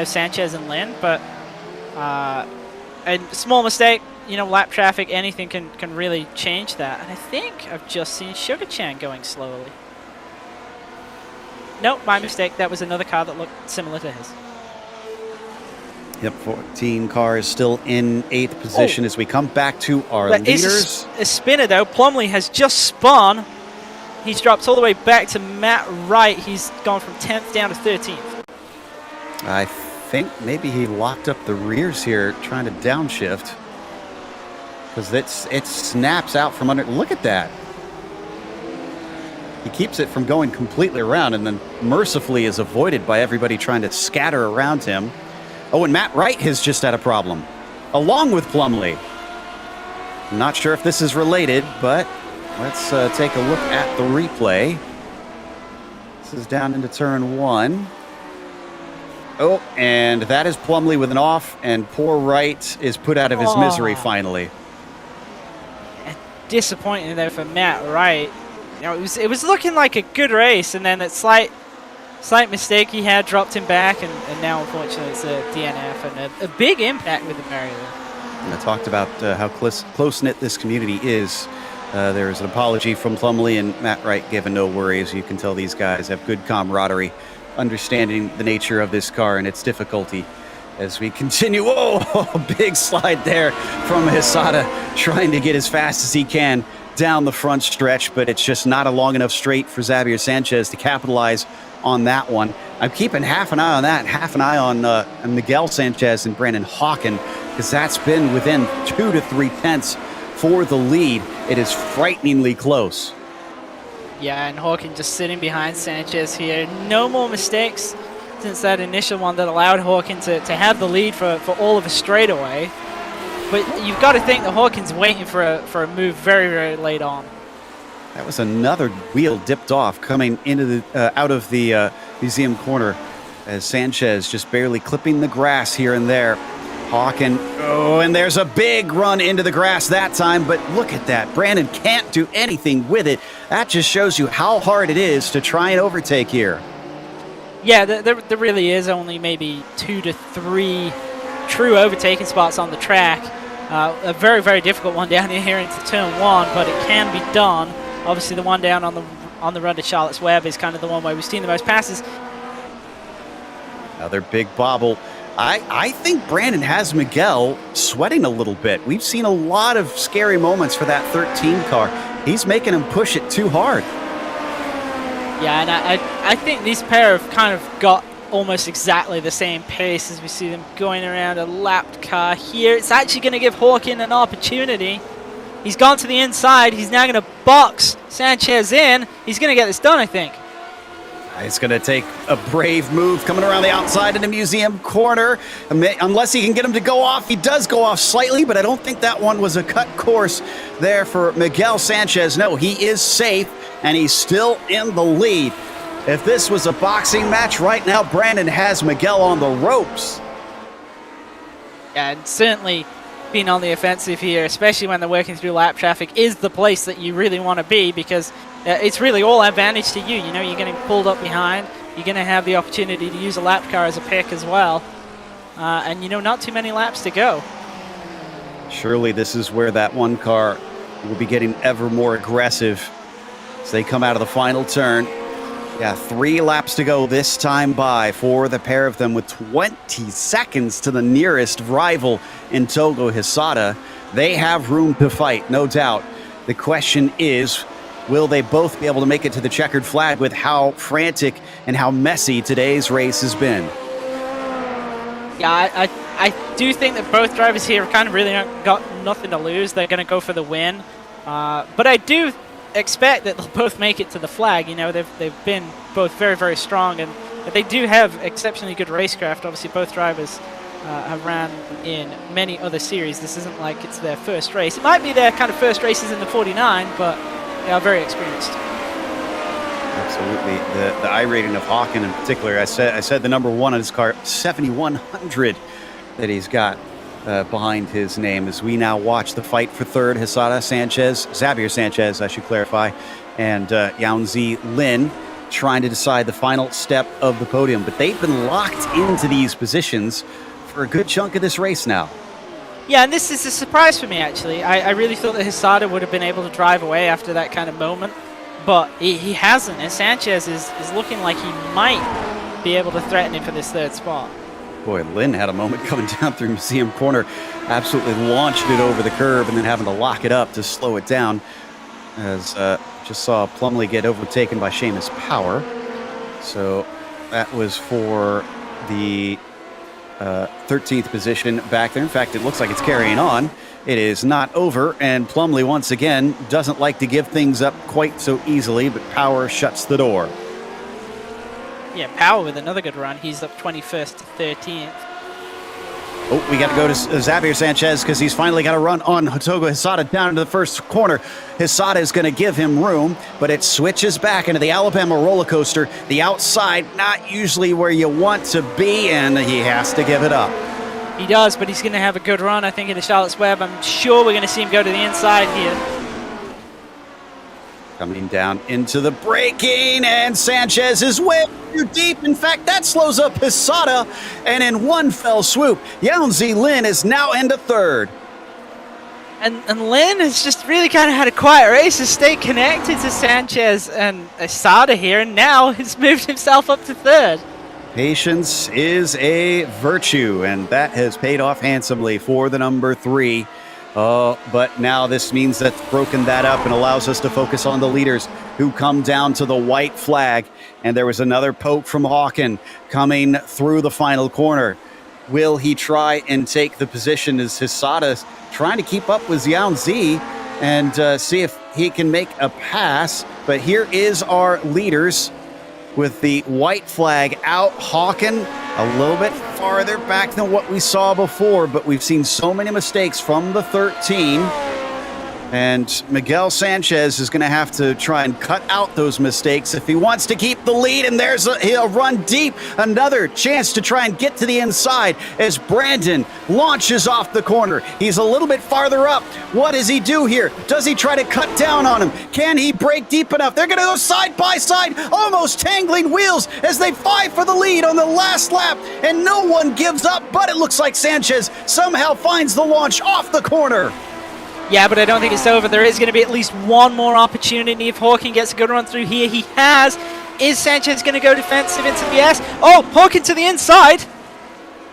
Sanchez and Lin, but a small mistake, you know, lap traffic, anything can really change that. And I think I've just seen Sugar-chan going slowly. Nope, my mistake. That was another car that looked similar to his. Yep, 14 cars still in 8th position as we come back to our leaders. A spinner, though. Plumley has just spun. He's dropped all the way back to Matt Wright. He's gone from 10th down to 13th. I think maybe he locked up the rears here trying to downshift, because it snaps out from under. Look at that. He keeps it from going completely around and then mercifully is avoided by everybody trying to scatter around him. Oh, and Matt Wright has just had a problem, along with Plumley. I'm not sure if this is related, but let's take a look at the replay. This is down into turn 1. Oh, and that is Plumley with an off, and poor Wright is put out of his misery finally. Disappointing there for Matt Wright. You know, it was looking like a good race, and then that slight mistake he had dropped him back, and now unfortunately it's a DNF and a big impact with the barrier. I talked about how close-knit this community is. There is an apology from Plumley, and Matt Wright gave a no worries. You can tell these guys have good camaraderie, understanding the nature of this car and its difficulty. As we continue, a big slide there from Hissada, trying to get as fast as he can down the front stretch, but it's just not a long enough straight for Xavier Sanchez to capitalize on that one. I'm keeping half an eye on that, half an eye on Miguel Sanchez and Brandon Hawken, because that's been within 2 to 3 tenths for the lead. It is frighteningly close. Yeah, and Hawken just sitting behind Sanchez here. No more mistakes since that initial one that allowed Hawken to have the lead for all of a straightaway. But you've got to think that Hawken's waiting for a move very, very late on. That was another wheel dipped off coming into the out of the museum corner, as Sanchez just barely clipping the grass here and there. Hawken, and there's a big run into the grass that time, but look at that. Brandon can't do anything with it. That just shows you how hard it is to try and overtake here. Yeah, there really is only maybe 2 to 3 true overtaking spots on the track. A very, very difficult one down here into turn 1, but it can be done. Obviously, the one down on the run to Charlotte's Web is kind of the one where we've seen the most passes. Another big bobble. I think Brandon has Miguel sweating a little bit. We've seen a lot of scary moments for that 13 car. He's making him push it too hard. Yeah, and I think these pair have kind of got almost exactly the same pace as we see them going around a lapped car here. It's actually going to give Hawken an opportunity. He's gone to the inside. He's now going to box Sanchez in. He's going to get this done, I think. It's going to take a brave move coming around the outside in the museum corner. Unless he can get him to go off. He does go off slightly, but I don't think that one was a cut course there for Miguel Sanchez. No, he is safe, and he's still in the lead. If this was a boxing match right now, Brandon has Miguel on the ropes. Yeah, and certainly being on the offensive here, especially when they're working through lap traffic, is the place that you really want to be, because it's really all advantage to you. You know, you're getting pulled up behind. You're going to have the opportunity to use a lap car as a pick as well. And, you know, not too many laps to go. Surely this is where that one car will be getting ever more aggressive as they come out of the final turn. Yeah, 3 laps to go this time by for the pair of them, with 20 seconds to the nearest rival in Togo Hissada. They have room to fight, no doubt. The question is, will they both be able to make it to the checkered flag with how frantic and how messy today's race has been? Yeah, I do think that both drivers here have kind of really got nothing to lose. They're going to go for the win. But I do expect that they'll both make it to the flag. You know, they've been both very, very strong, and they do have exceptionally good racecraft. Obviously, both drivers have ran in many other series. This isn't like it's their first race. It might be their kind of first races in the 49, but they are very experienced. Absolutely. The iRating of Hawken in particular, I said the number one on his car, 7,100 that he's got behind his name, as we now watch the fight for third. Xavier Sanchez, I should clarify, and Yaounzi Lin trying to decide the final step of the podium. But they've been locked into these positions for a good chunk of this race now. Yeah, and this is a surprise for me, actually. I really thought that Hisada would have been able to drive away after that kind of moment, but he hasn't, and Sanchez is looking like he might be able to threaten him for this third spot. Boy, Lin had a moment coming down through Museum Corner, absolutely launched it over the curb and then having to lock it up to slow it down, as just saw Plumlee get overtaken by Seamus Power. So that was for the 13th position back there. In fact, it looks like it's carrying on. It is not over, and Plumlee once again doesn't like to give things up quite so easily, but Power shuts the door. Yeah, Power with another good run. He's up 21st to 13th. Oh, we got to go to Xavier Sanchez because he's finally got a run on Hotogo Hisada down into the first corner. Hisada is going to give him room, but it switches back into the Alabama roller coaster. The outside, not usually where you want to be, and he has to give it up. He does, but he's going to have a good run, I think, in the Charlotte's Web. I'm sure we're going to see him go to the inside here. Coming down into the braking, and Sanchez is way too deep. In fact, that slows up Hisada, and in one fell swoop, Yaounzi Lin is now into third. And Lin has just really kind of had a quiet race to stay connected to Sanchez and Hisada here, and now has moved himself up to third. Patience is a virtue, and that has paid off handsomely for the number 3. But now this means that's broken that up and allows us to focus on the leaders who come down to the white flag. And there was another poke from Hawken coming through the final corner. Will he try and take the position as Hisada's trying to keep up with Yaounzi and see if he can make a pass? But here is our leaders with the white flag out. Hawken a little bit farther back than what we saw before, but we've seen so many mistakes from the 13. And Miguel Sanchez is going to have to try and cut out those mistakes if he wants to keep the lead. And there's a run deep. Another chance to try and get to the inside as Brandon launches off the corner. He's a little bit farther up. What does he do here? Does he try to cut down on him? Can he break deep enough? They're going to go side by side, almost tangling wheels as they fight for the lead on the last lap. And no one gives up, but it looks like Sanchez somehow finds the launch off the corner. Yeah, but I don't think it's over. There is going to be at least one more opportunity if Hawken gets a good run through here. He has. Is Sanchez going to go defensive into the S? Oh, Hawken to the inside.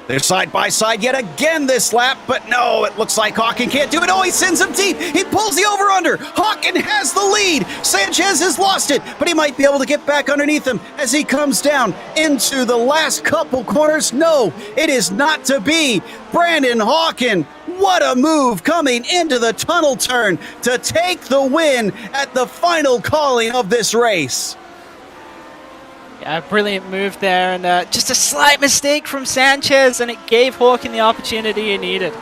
They're side by side yet again this lap, but no, it looks like Hawken can't do it. Oh, he sends him deep. He pulls the over-under. Hawken has the lead. Sanchez has lost it, but he might be able to get back underneath him as he comes down into the last couple corners. No, it is not to be. Brandon Hawken, what a move coming into the tunnel turn to take the win at the final calling of this race. Yeah, brilliant move there, and just a slight mistake from Sanchez, and it gave Hawken the opportunity he needed.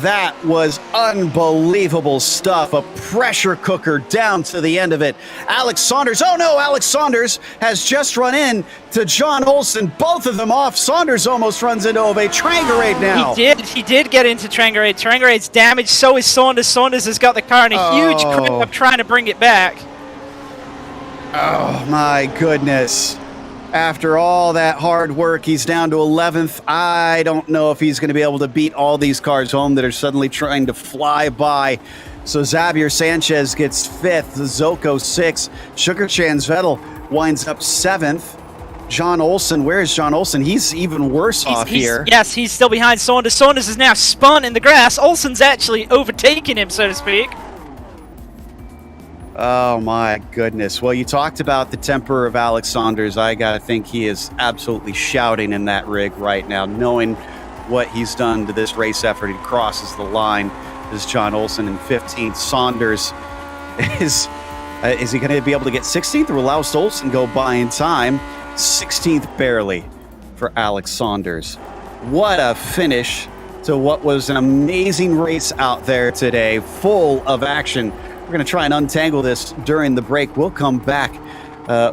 That was unbelievable stuff. A pressure cooker down to the end of it. Alex Saunders, oh no, Alex Saunders has just run in to John Olsen. Both of them off. Saunders almost runs into Ove Trangarade now. He did get into Trangarade. Trangarade's damaged, so is Saunders. Saunders has got the car in a huge grip up trying to bring it back. Oh my goodness. After all that hard work, he's down to 11th. I don't know if he's going to be able to beat all these cars home that are suddenly trying to fly by. So Xavier Sanchez gets 5th, Zoko 6th, Sugarchan's Vettel winds up 7th. John Olsen, where is John Olsen? He's even worse off here. Yes, he's still behind Saunders. Saunders is now spun in the grass. Olsen's actually overtaken him, so to speak. Oh my goodness. Well, you talked about the temper of Alex Saunders. I gotta think he is absolutely shouting in that rig right now, knowing what he's done to this race effort. He crosses the line as John Olsen in 15th. Saunders is he going to be able to get 16th, or will Olsen go by in time? 16th barely. for Alex Saunders. What a finish to what was an amazing race out there today, full of action. We're going to try and untangle this during the break. We'll come back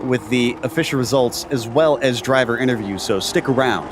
with the official results as well as driver interviews, so stick around.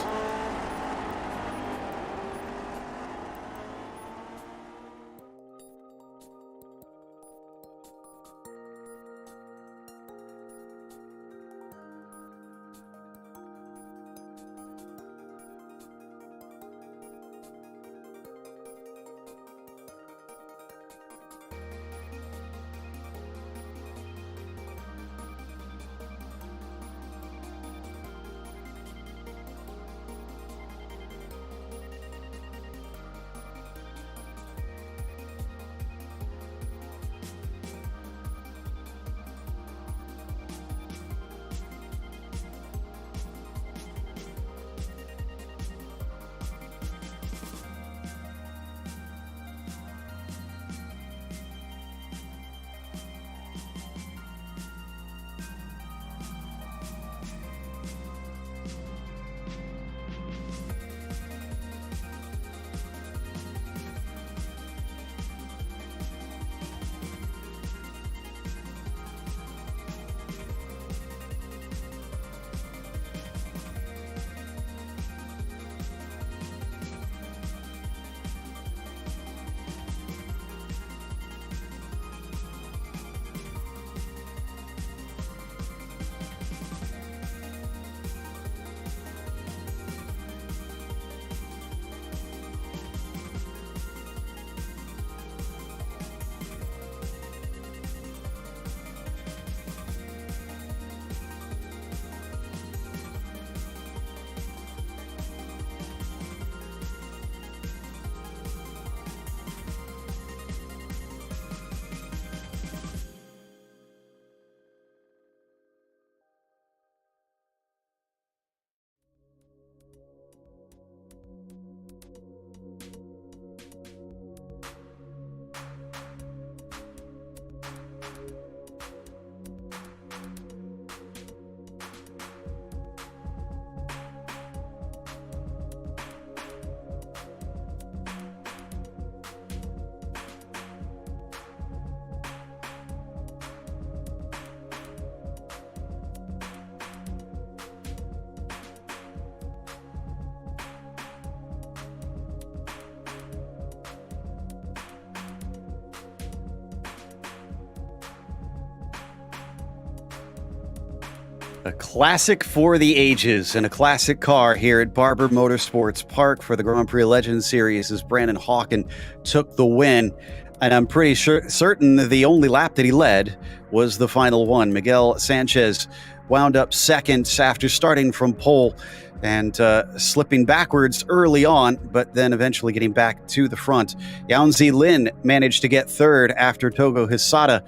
A classic for the ages and a classic car here at Barber Motorsports Park for the Grand Prix Legends Series as Brandon Hawken took the win. And I'm pretty certain the only lap that he led was the final one. Miguel Sanchez wound up second after starting from pole and slipping backwards early on, but then eventually getting back to the front. Yaunzi Lin managed to get third after Togo Hisada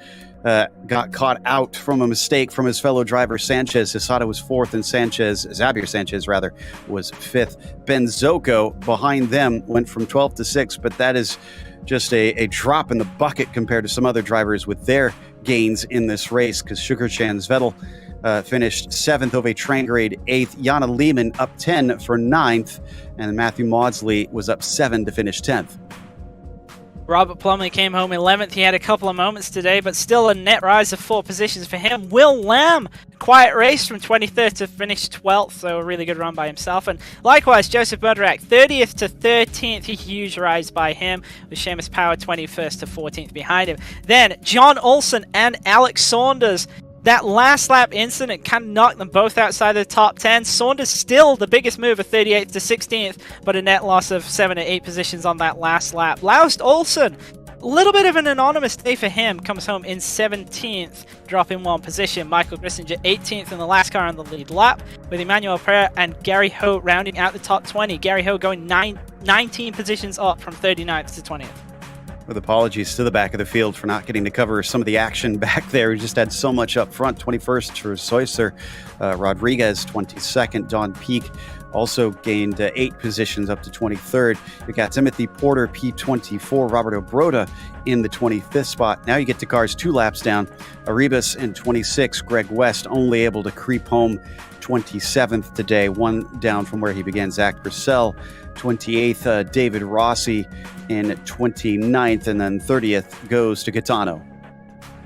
got caught out from a mistake from his fellow driver Sanchez. Hisada was fourth and Xavier Sanchez was fifth. Ben Zocco behind them went from 12th to 6th, but that is just a drop in the bucket compared to some other drivers with their gains in this race, because Sugarchan Vettel finished 7th, Ove Trangrade 8th, Jana Lehmann up 10 for 9th, and Matthew Maudsley was up 7 to finish 10th. Robert Plumley came home 11th. He had a couple of moments today, but still a net rise of 4 positions for him. Will Lamb, quiet race from 23rd to finish 12th, so a really good run by himself. And likewise, Joseph Bergerac, 30th to 13th, a huge rise by him, with Seamus Power 21st to 14th behind him. Then John Olsen and Alex Saunders. That last lap incident kind of knocked them both outside the top 10. Saunders still the biggest mover, 38th to 16th, but a net loss of 7 or 8 positions on that last lap. Laust Olsen, a little bit of an anonymous day for him, comes home in 17th, dropping 1 position. Michael Grissinger 18th in the last car on the lead lap, with Emmanuel Pereira and Gary Ho rounding out the top 20. Gary Ho going 19 positions up from 39th to 20th. With apologies to the back of the field for not getting to cover some of the action back there. We just had so much up front. 21st for Soyser, Rodriguez 22nd, Don Peak also gained 8 positions up to 23rd. You got Timothy Porter, P24, Roberto Broda in the 25th spot. Now you get to cars 2 laps down. Arribas in 26, Greg West only able to creep home 27th today, 1 down from where he began. Zach Purcell, 28th, David Rossi in 29th, and then 30th goes to Gaetano.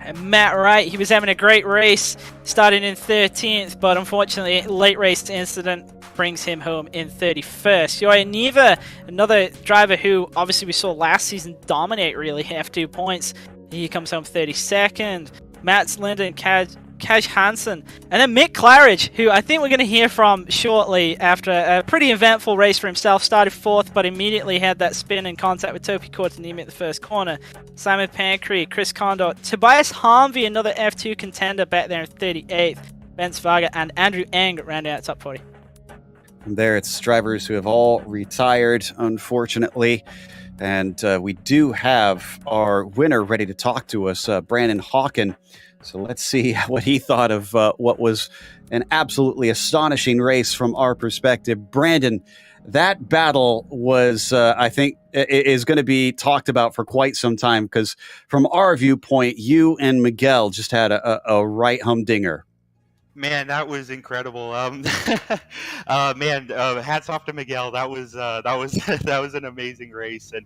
And Matt Wright, he was having a great race, starting in 13th, but unfortunately, late race incident brings him home in 31st. Yoya Neva, another driver who obviously we saw last season dominate really, F2 points. He comes home 32nd. Mats Linden, Kaj Hansen, and then Mick Clarage, who I think we're going to hear from shortly after a pretty eventful race for himself. Started 4th, but immediately had that spin in contact with Topi Kortanimi at the first corner. Simon Pancree, Chris Condor, Tobias Harmvey, another F2 contender back there in 38th. Vince Varga and Andrew Eng rounding out top 40. From there, it's drivers who have all retired, unfortunately. And we do have our winner ready to talk to us, Brandon Hawken. So let's see what he thought of what was an absolutely astonishing race from our perspective. Brandon, that battle was, I think, is going to be talked about for quite some time, because from our viewpoint, you and Miguel just had a right humdinger. Man, that was incredible. Hats off to Miguel. That was that was an amazing race. And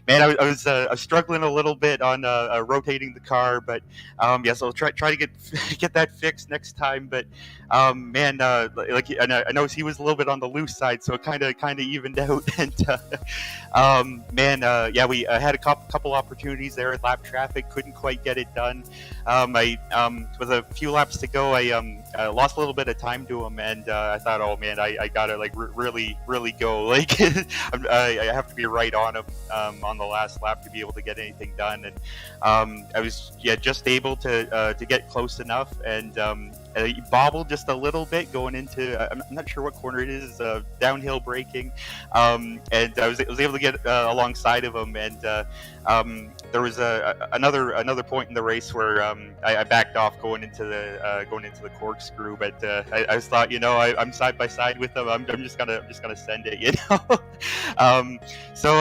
man, I was struggling a little bit on rotating the car, but yes, I'll try to get that fixed next time. But man, like, and I know he was a little bit on the loose side, so it kind of evened out. And man, yeah, we had a couple opportunities there at lap traffic, couldn't quite get it done. With a few laps to go, I lost a little bit of time to him, and I thought, oh man, I gotta like really go. Like I have to be right on him on the last lap to be able to get anything done. And I was just able to get close enough, and he bobbled just a little bit going into, I'm not sure what corner it is, downhill braking, and I was able to get alongside of him. And there was another point in the race where I backed off going into the corkscrew, but I just thought, I'm side by side with him. I'm just gonna send it, So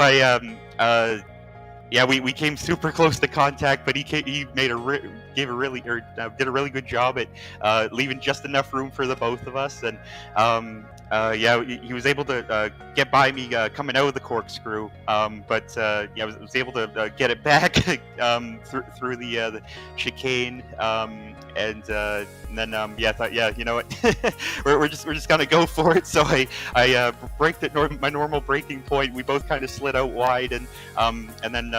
we came super close to contact, but he did a really good job at leaving just enough room for the both of us. And he was able to get by me coming out of the corkscrew, but I was able to get it back through the chicane, and then I thought, you know what, we're just gonna go for it. So I braked at my normal braking point. We both kind of slid out wide, and then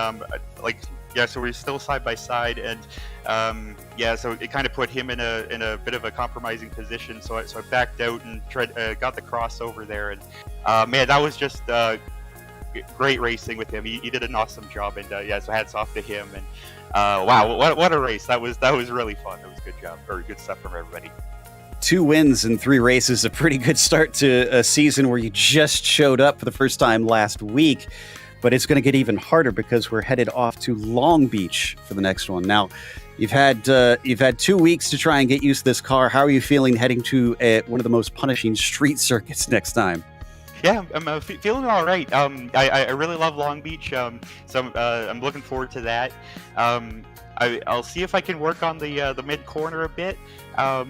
so we're still side by side, and so it kind of put him in a bit of a compromising position. So I backed out and got the crossover there, and man, that was just great racing with him. He did an awesome job, and so hats off to him. And wow, what a race! That was really fun. It was a good job, or good stuff from everybody. 2 wins in 3 races, a pretty good start to a season where you just showed up for the first time last week. But it's going to get even harder because we're headed off to Long Beach for the next one. Now, you've had 2 weeks to try and get used to this car. How are you feeling heading to one of the most punishing street circuits next time? Yeah, I'm feeling all right. I really love Long Beach, so I'm looking forward to that. I'll see if I can work on the mid corner a bit. But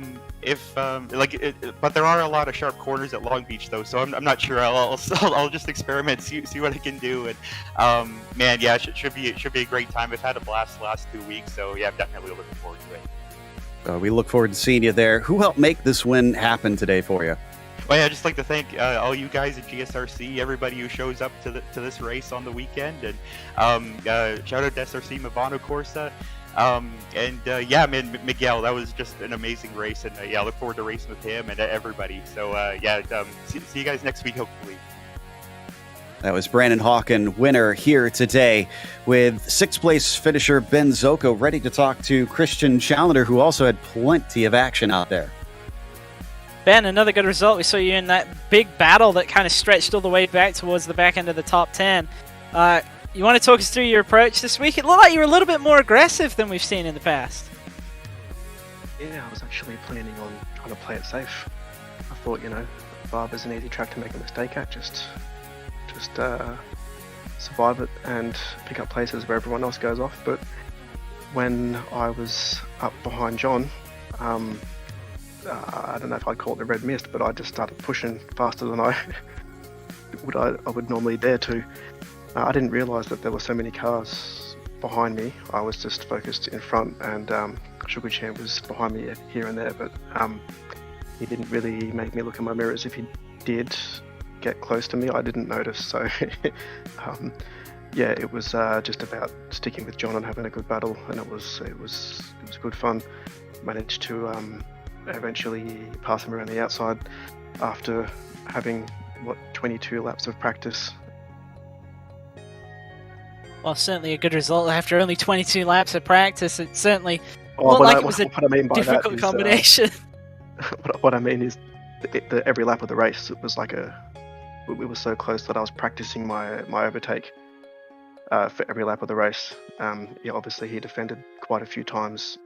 there are a lot of sharp corners at Long Beach, though, so I'm not sure. I'll just experiment, see what I can do. And man, yeah, it should be a great time. I've had a blast the last 2 weeks, so yeah, I'm definitely looking forward to it. We look forward to seeing you there. Who helped make this win happen today for you? Well, yeah, I'd just like to thank all you guys at GSRC, everybody who shows up to this race on the weekend, and shout out to SRC Movano Corsa. Man, Miguel, that was just an amazing race, and I look forward to racing with him and everybody. So see you guys next week, hopefully. That was Brandon Hawken, winner here today, with 6th place finisher Ben Zocco ready to talk to Christian Challenger, who also had plenty of action out there. Ben, another good result. We saw you in that big battle that kind of stretched all the way back towards the back end of the top 10. You want to talk us through your approach this week? It looked like you were a little bit more aggressive than we've seen in the past. Yeah, I was actually planning on trying to play it safe. I thought, Barber's an easy track to make a mistake at. Just survive it and pick up places where everyone else goes off. But when I was up behind John, I don't know if I'd call it the red mist, but I just started pushing faster than I would normally dare to. I didn't realise that there were so many cars behind me. I was just focused in front, and Sugar Champ was behind me here and there, but he didn't really make me look in my mirrors. If he did get close to me, I didn't notice. So yeah, it was just about sticking with John and having a good battle, and it was good fun. Managed to eventually pass him around the outside after having 22 laps of practice. Well, certainly a good result after only 22 laps of practice. It certainly looked like it was a difficult combination. What I mean is, every lap of the race, it was like we were so close that I was practicing my overtake for every lap of the race. Yeah, obviously he defended quite a few times.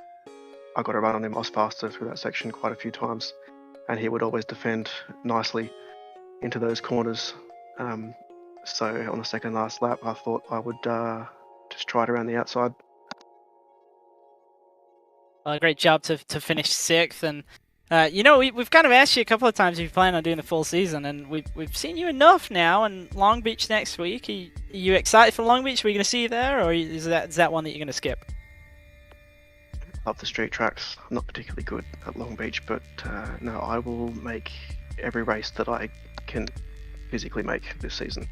I got a run on him. I was faster through that section quite a few times, and he would always defend nicely into those corners. So on the second last lap, I thought I would just try it around the outside. Well, great job to finish 6th, and we've kind of asked you a couple of times if you plan on doing the full season, and we've seen you enough now. And Long Beach next week, are you excited for Long Beach? Are we going to see you there, or is that one that you're going to skip? Love the street tracks. I'm not particularly good at Long Beach, but no, I will make every race that I can physically make this season.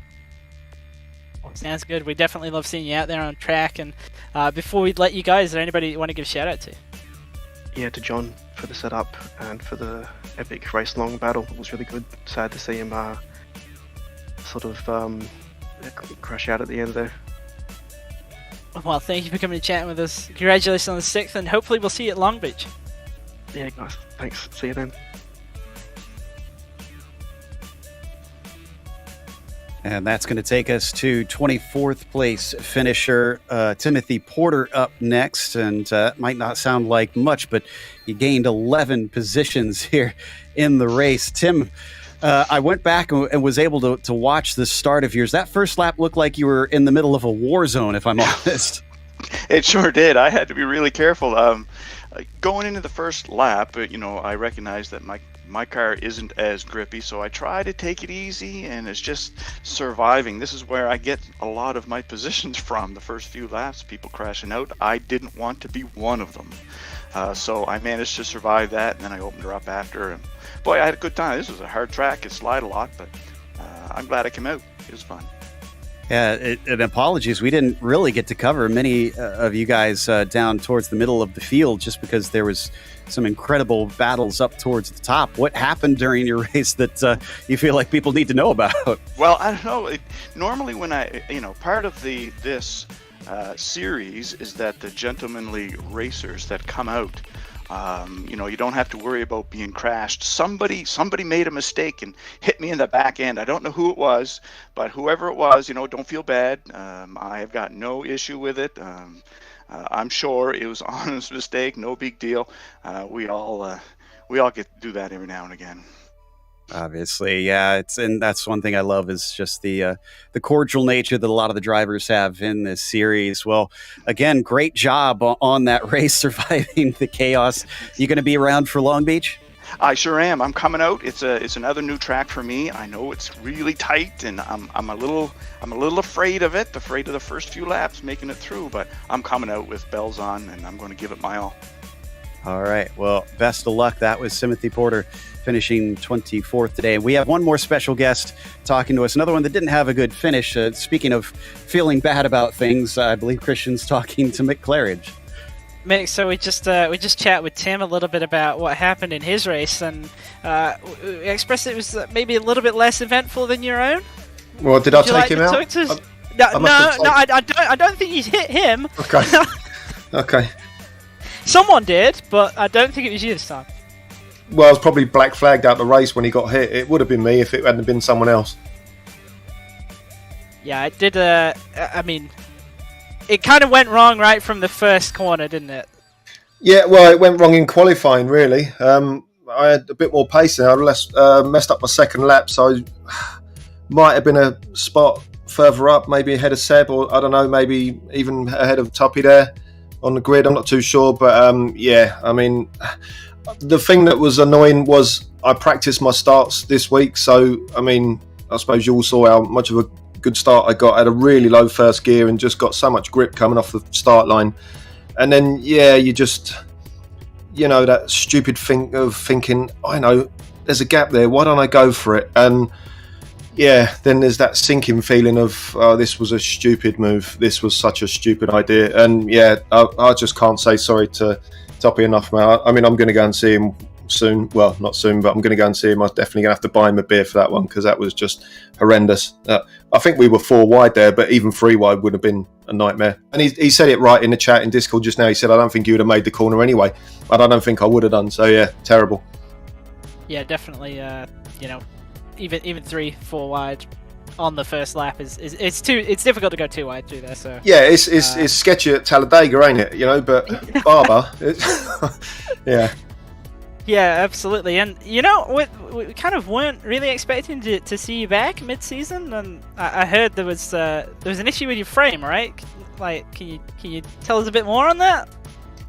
Sounds good. We definitely love seeing you out there on track. And before we let you go, is there anybody you want to give a shout out to? Yeah, to John for the setup and for the epic race long battle. It was really good. Sad to see him sort of crash out at the end there. Well, thank you for coming and chatting with us. Congratulations on the 6th, and hopefully we'll see you at Long Beach. Yeah, guys. Thanks. See you then. And that's going to take us to 24th place finisher Timothy Porter up next. And it might not sound like much, but he gained 11 positions here in the race. Tim, I went back and was able to watch the start of yours. That first lap looked like you were in the middle of a war zone, if I'm honest. It sure did. I had to be really careful. Going into the first lap, I recognized that my car isn't as grippy, so I try to take it easy, and it's just surviving. This is where I get a lot of my positions from. The first few laps, people crashing out. I didn't want to be one of them. So I managed to survive that, and then I opened her up after. And boy, I had a good time. This was a hard track. It slid a lot, but I'm glad I came out. It was fun. Yeah, and apologies, we didn't really get to cover many of you guys down towards the middle of the field just because there was some incredible battles up towards the top. What happened during your race that you feel like people need to know about? Well, I don't know. Normally when part of this series is that the gentlemanly racers that come out, you don't have to worry about being crashed. Somebody made a mistake and hit me in the back end. I don't know who it was, but whoever it was, don't feel bad. I have got no issue with it. I'm sure it was an honest mistake, no big deal. We all get to do that every now and again. Obviously, yeah. And that's one thing I love is just the cordial nature that a lot of the drivers have in this series. Well, again, great job on that race, surviving the chaos. You going to be around for Long Beach? I sure am. I'm coming out. It's another new track for me. I know it's really tight, and I'm a little afraid of it. Afraid of the first few laps making it through, but I'm coming out with bells on, and I'm going to give it my all. All right. Well, best of luck. That was Timothy Porter finishing 24th today. We have one more special guest talking to us, another one that didn't have a good finish. Speaking of feeling bad about things, I believe Christian's talking to Mick Clarage. Mick, so we just chat with Tim a little bit about what happened in his race, and we expressed it was maybe a little bit less eventful than your own. Well, did I take him out? I don't think you hit him. Okay. Okay. Someone did, but I don't think it was you this time. Well, I was probably black flagged out the race when he got hit. It would have been me if it hadn't been someone else. Yeah, it did. I mean, it kind of went wrong right from the first corner, didn't it? Yeah, well, it went wrong in qualifying, really. I I had a bit more pace there. I messed up my second lap, so might have been a spot further up, maybe ahead of Seb, or I don't know, maybe even ahead of Tuppy there on the grid. I'm not too sure, but yeah, I mean, the thing that was annoying was I practiced my starts this week, so I mean, I suppose you all saw how much of a good start I got. I had a really low first gear and just got so much grip coming off the start line, and then yeah, you just, you know, that stupid thing of thinking, I know there's a gap there, why don't I go for it? And yeah, then there's that sinking feeling of, oh, this was a stupid move. This was such a stupid idea. And yeah, I just can't say sorry to Toppy enough, man. I mean, I'm going to go and see him soon. Well, not soon, but I'm going to go and see him. I'm definitely going to have to buy him a beer for that one, because that was just horrendous. I think we were 4 wide there, but even 3 wide would have been a nightmare. And he said it right in the chat in Discord just now. He said, I don't think you would have made the corner anyway. But I don't think I would have done. So yeah, terrible. Yeah, definitely, you know, even 3-4 wide on the first lap is it's difficult to go 2 wide through there. So yeah, it's sketchy at Talladega, ain't it? You know, but Barber, yeah. Yeah, absolutely. And you know, we kind of weren't really expecting to see you back mid-season, and I heard there was an issue with your frame, right? Like, can you tell us a bit more on that?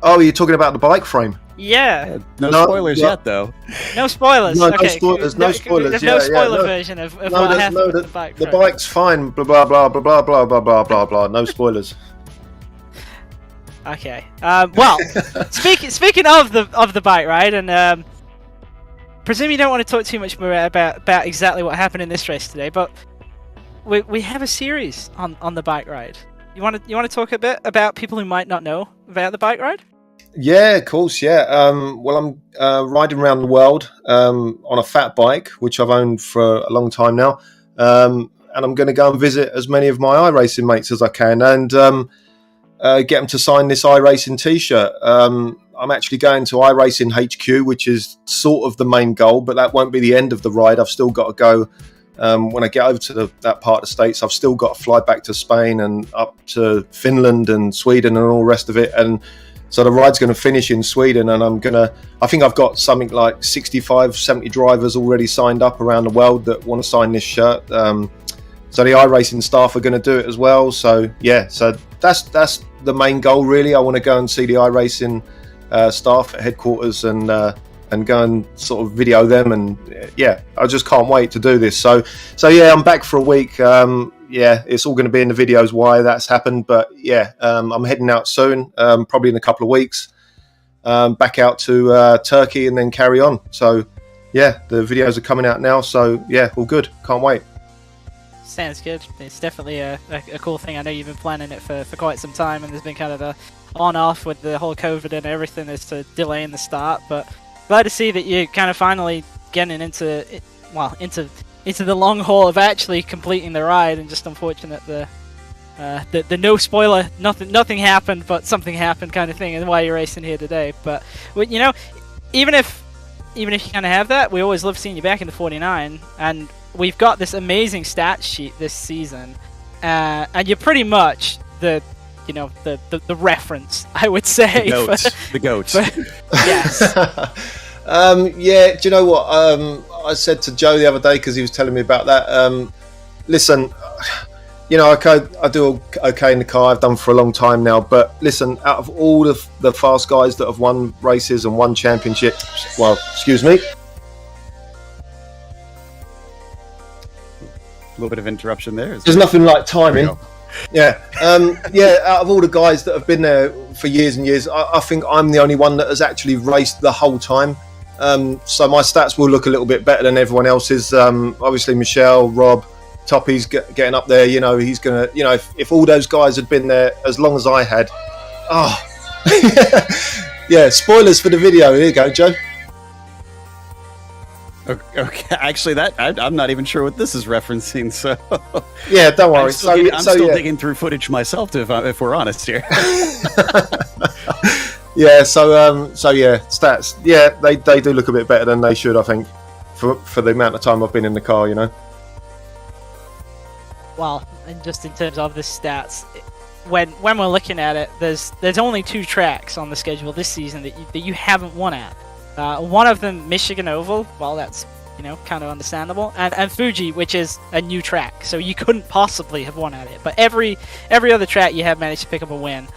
Oh, you're talking about the bike frame? Yeah. No spoilers yet, though. No spoilers. No, okay. There's no spoilers. There's no spoiler version of what happened with the bike. The bike's fine. Blah blah blah blah blah blah blah blah blah blah. No spoilers. Okay. Well, speaking of the bike ride, and presume you don't want to talk too much more about exactly what happened in this race today, but we have a series on the bike ride. You want to talk a bit about people who might not know about the bike ride? Yeah, of course. Yeah. Well, I'm riding around the world on a fat bike, which I've owned for a long time now, and I'm going to go and visit as many of my iRacing mates as I can, and get them to sign this iRacing T-shirt. I'm actually going to iRacing HQ, which is sort of the main goal, but that won't be the end of the ride. I've still got to go. When I get over to that part of the States, I've still got to fly back to Spain and up to Finland and Sweden and all the rest of it. And so the ride's going to finish in Sweden, and I think I've got something like 65, 70 drivers already signed up around the world that want to sign this shirt. So the iRacing staff are going to do it as well. So yeah, so that's the main goal really. I want to go and see the iRacing staff at headquarters and go and sort of video them, and yeah, I just can't wait to do this. So yeah, I'm back for a week. Yeah, it's all going to be in the videos why that's happened, but yeah, I'm heading out soon, probably in a couple of weeks, back out to Turkey and then carry on. So yeah, the videos are coming out now. So yeah, all good. Can't wait. Sounds good. It's definitely a cool thing. I know you've been planning it for quite some time, and there's been kind of a on-off with the whole COVID and everything as to delaying the start, but glad to see that you're kind of finally getting into the long haul of actually completing the ride. And just unfortunate the no spoiler, nothing happened, but something happened kind of thing, and why you're racing here today. But you know, even if you kind of have that, we always love seeing you back in the 49, and we've got this amazing stat sheet this season, and you're pretty much the reference, I would say. The goat. Yes. Yeah, do you know what? I said to Joe the other day, because he was telling me about that. Listen, you know, I do okay in the car. I've done for a long time now. But listen, out of all the fast guys that have won races and won championships, well, excuse me. A little bit of interruption there. There's nothing like timing. Yeah. Yeah, out of all the guys that have been there for years and years, I think I'm the only one that has actually raced the whole time. So my stats will look a little bit better than everyone else's. Obviously, Michelle, Rob, Toppy's getting up there. You know, he's going to, you know, if all those guys had been there as long as I had. Oh. Yeah, spoilers for the video. Here you go, Joe. Okay, actually, I'm not even sure what this is referencing. So yeah, don't worry. I'm still digging through footage myself, if we're honest here. Yeah, so yeah, stats. Yeah, they do look a bit better than they should, I think, for the amount of time I've been in the car, you know. Well, and just in terms of the stats, when we're looking at it, there's only 2 tracks on the schedule this season that you haven't won at. One of them, Michigan Oval. Well, that's kind of understandable, and Fuji, which is a new track, so you couldn't possibly have won at it. But every other track you have managed to pick up a win.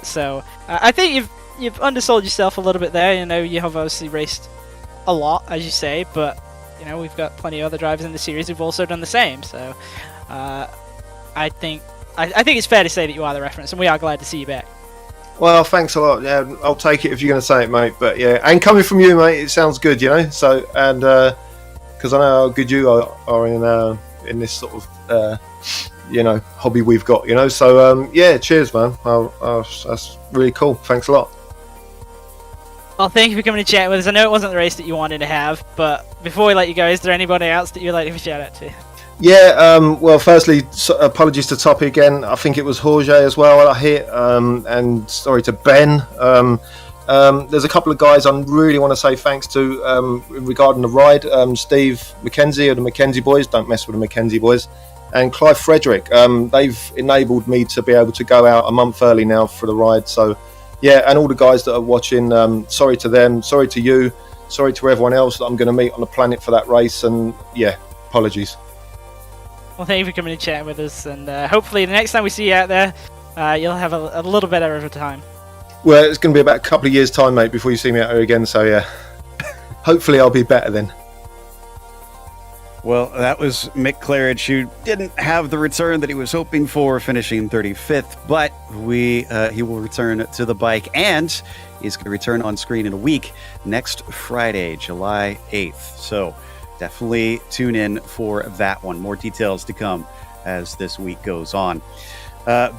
So I think you've undersold yourself a little bit there. You have obviously raced a lot, as you say, but we've got plenty of other drivers in the series who've also done the same. So I think it's fair to say that you are the reference, and we are glad to see you back. Well, thanks a lot. Yeah, I'll take it if you're going to say it, mate. But yeah, and coming from you, mate, it sounds good, So, and because I know how good you are in this sort of hobby we've got, So yeah, cheers, man. That's really cool. Thanks a lot. Well, thank you for coming to chat with us. I know it wasn't the race that you wanted to have, but before we let you go, is there anybody else that you'd like to give a shout out to? Yeah, well, firstly, apologies to Toppy again. I think it was Jorge as well I hit, and sorry to Ben. There's a couple of guys I really want to say thanks to regarding the ride. Steve McKenzie of the McKenzie boys, don't mess with the McKenzie boys, and Clive Frederick. They've enabled me to be able to go out a month early now for the ride. So, yeah, and all the guys that are watching, sorry to them, sorry to you, sorry to everyone else that I'm going to meet on the planet for that race, and yeah, apologies. Well, thank you for coming and chatting with us, and hopefully the next time we see you out there, you'll have a little better of a time. Well, it's going to be about a couple of years' time, mate, before you see me out here again, so yeah. Hopefully I'll be better then. Well, that was Mick Clarage, who didn't have the return that he was hoping for, finishing 35th, but he will return to the bike, and he's going to return on screen in a week, next Friday, July 8th. So definitely tune in for that one. More details to come as this week goes on.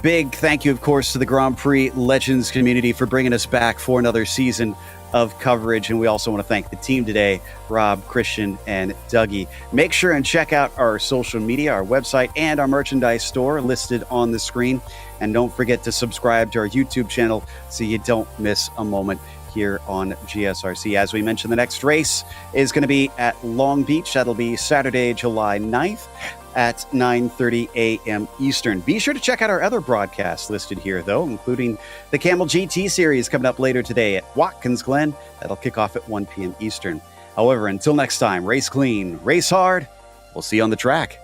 Big thank you, of course, to the Grand Prix Legends community for bringing us back for another season of coverage. And we also want to thank the team today, Rob, Christian, and Dougie. Make sure and check out our social media, our website, and our merchandise store listed on the screen. And don't forget to subscribe to our YouTube channel so you don't miss a moment here on GSRC. As we mentioned, the next race is going to be at Long Beach. That'll be Saturday, July 9th at 9:30 a.m. Eastern. Be sure to check out our other broadcasts listed here, though, including the Camel GT Series coming up later today at Watkins Glen. That'll kick off at 1 p.m. Eastern. However, until next time, race clean, race hard. We'll see you on the track.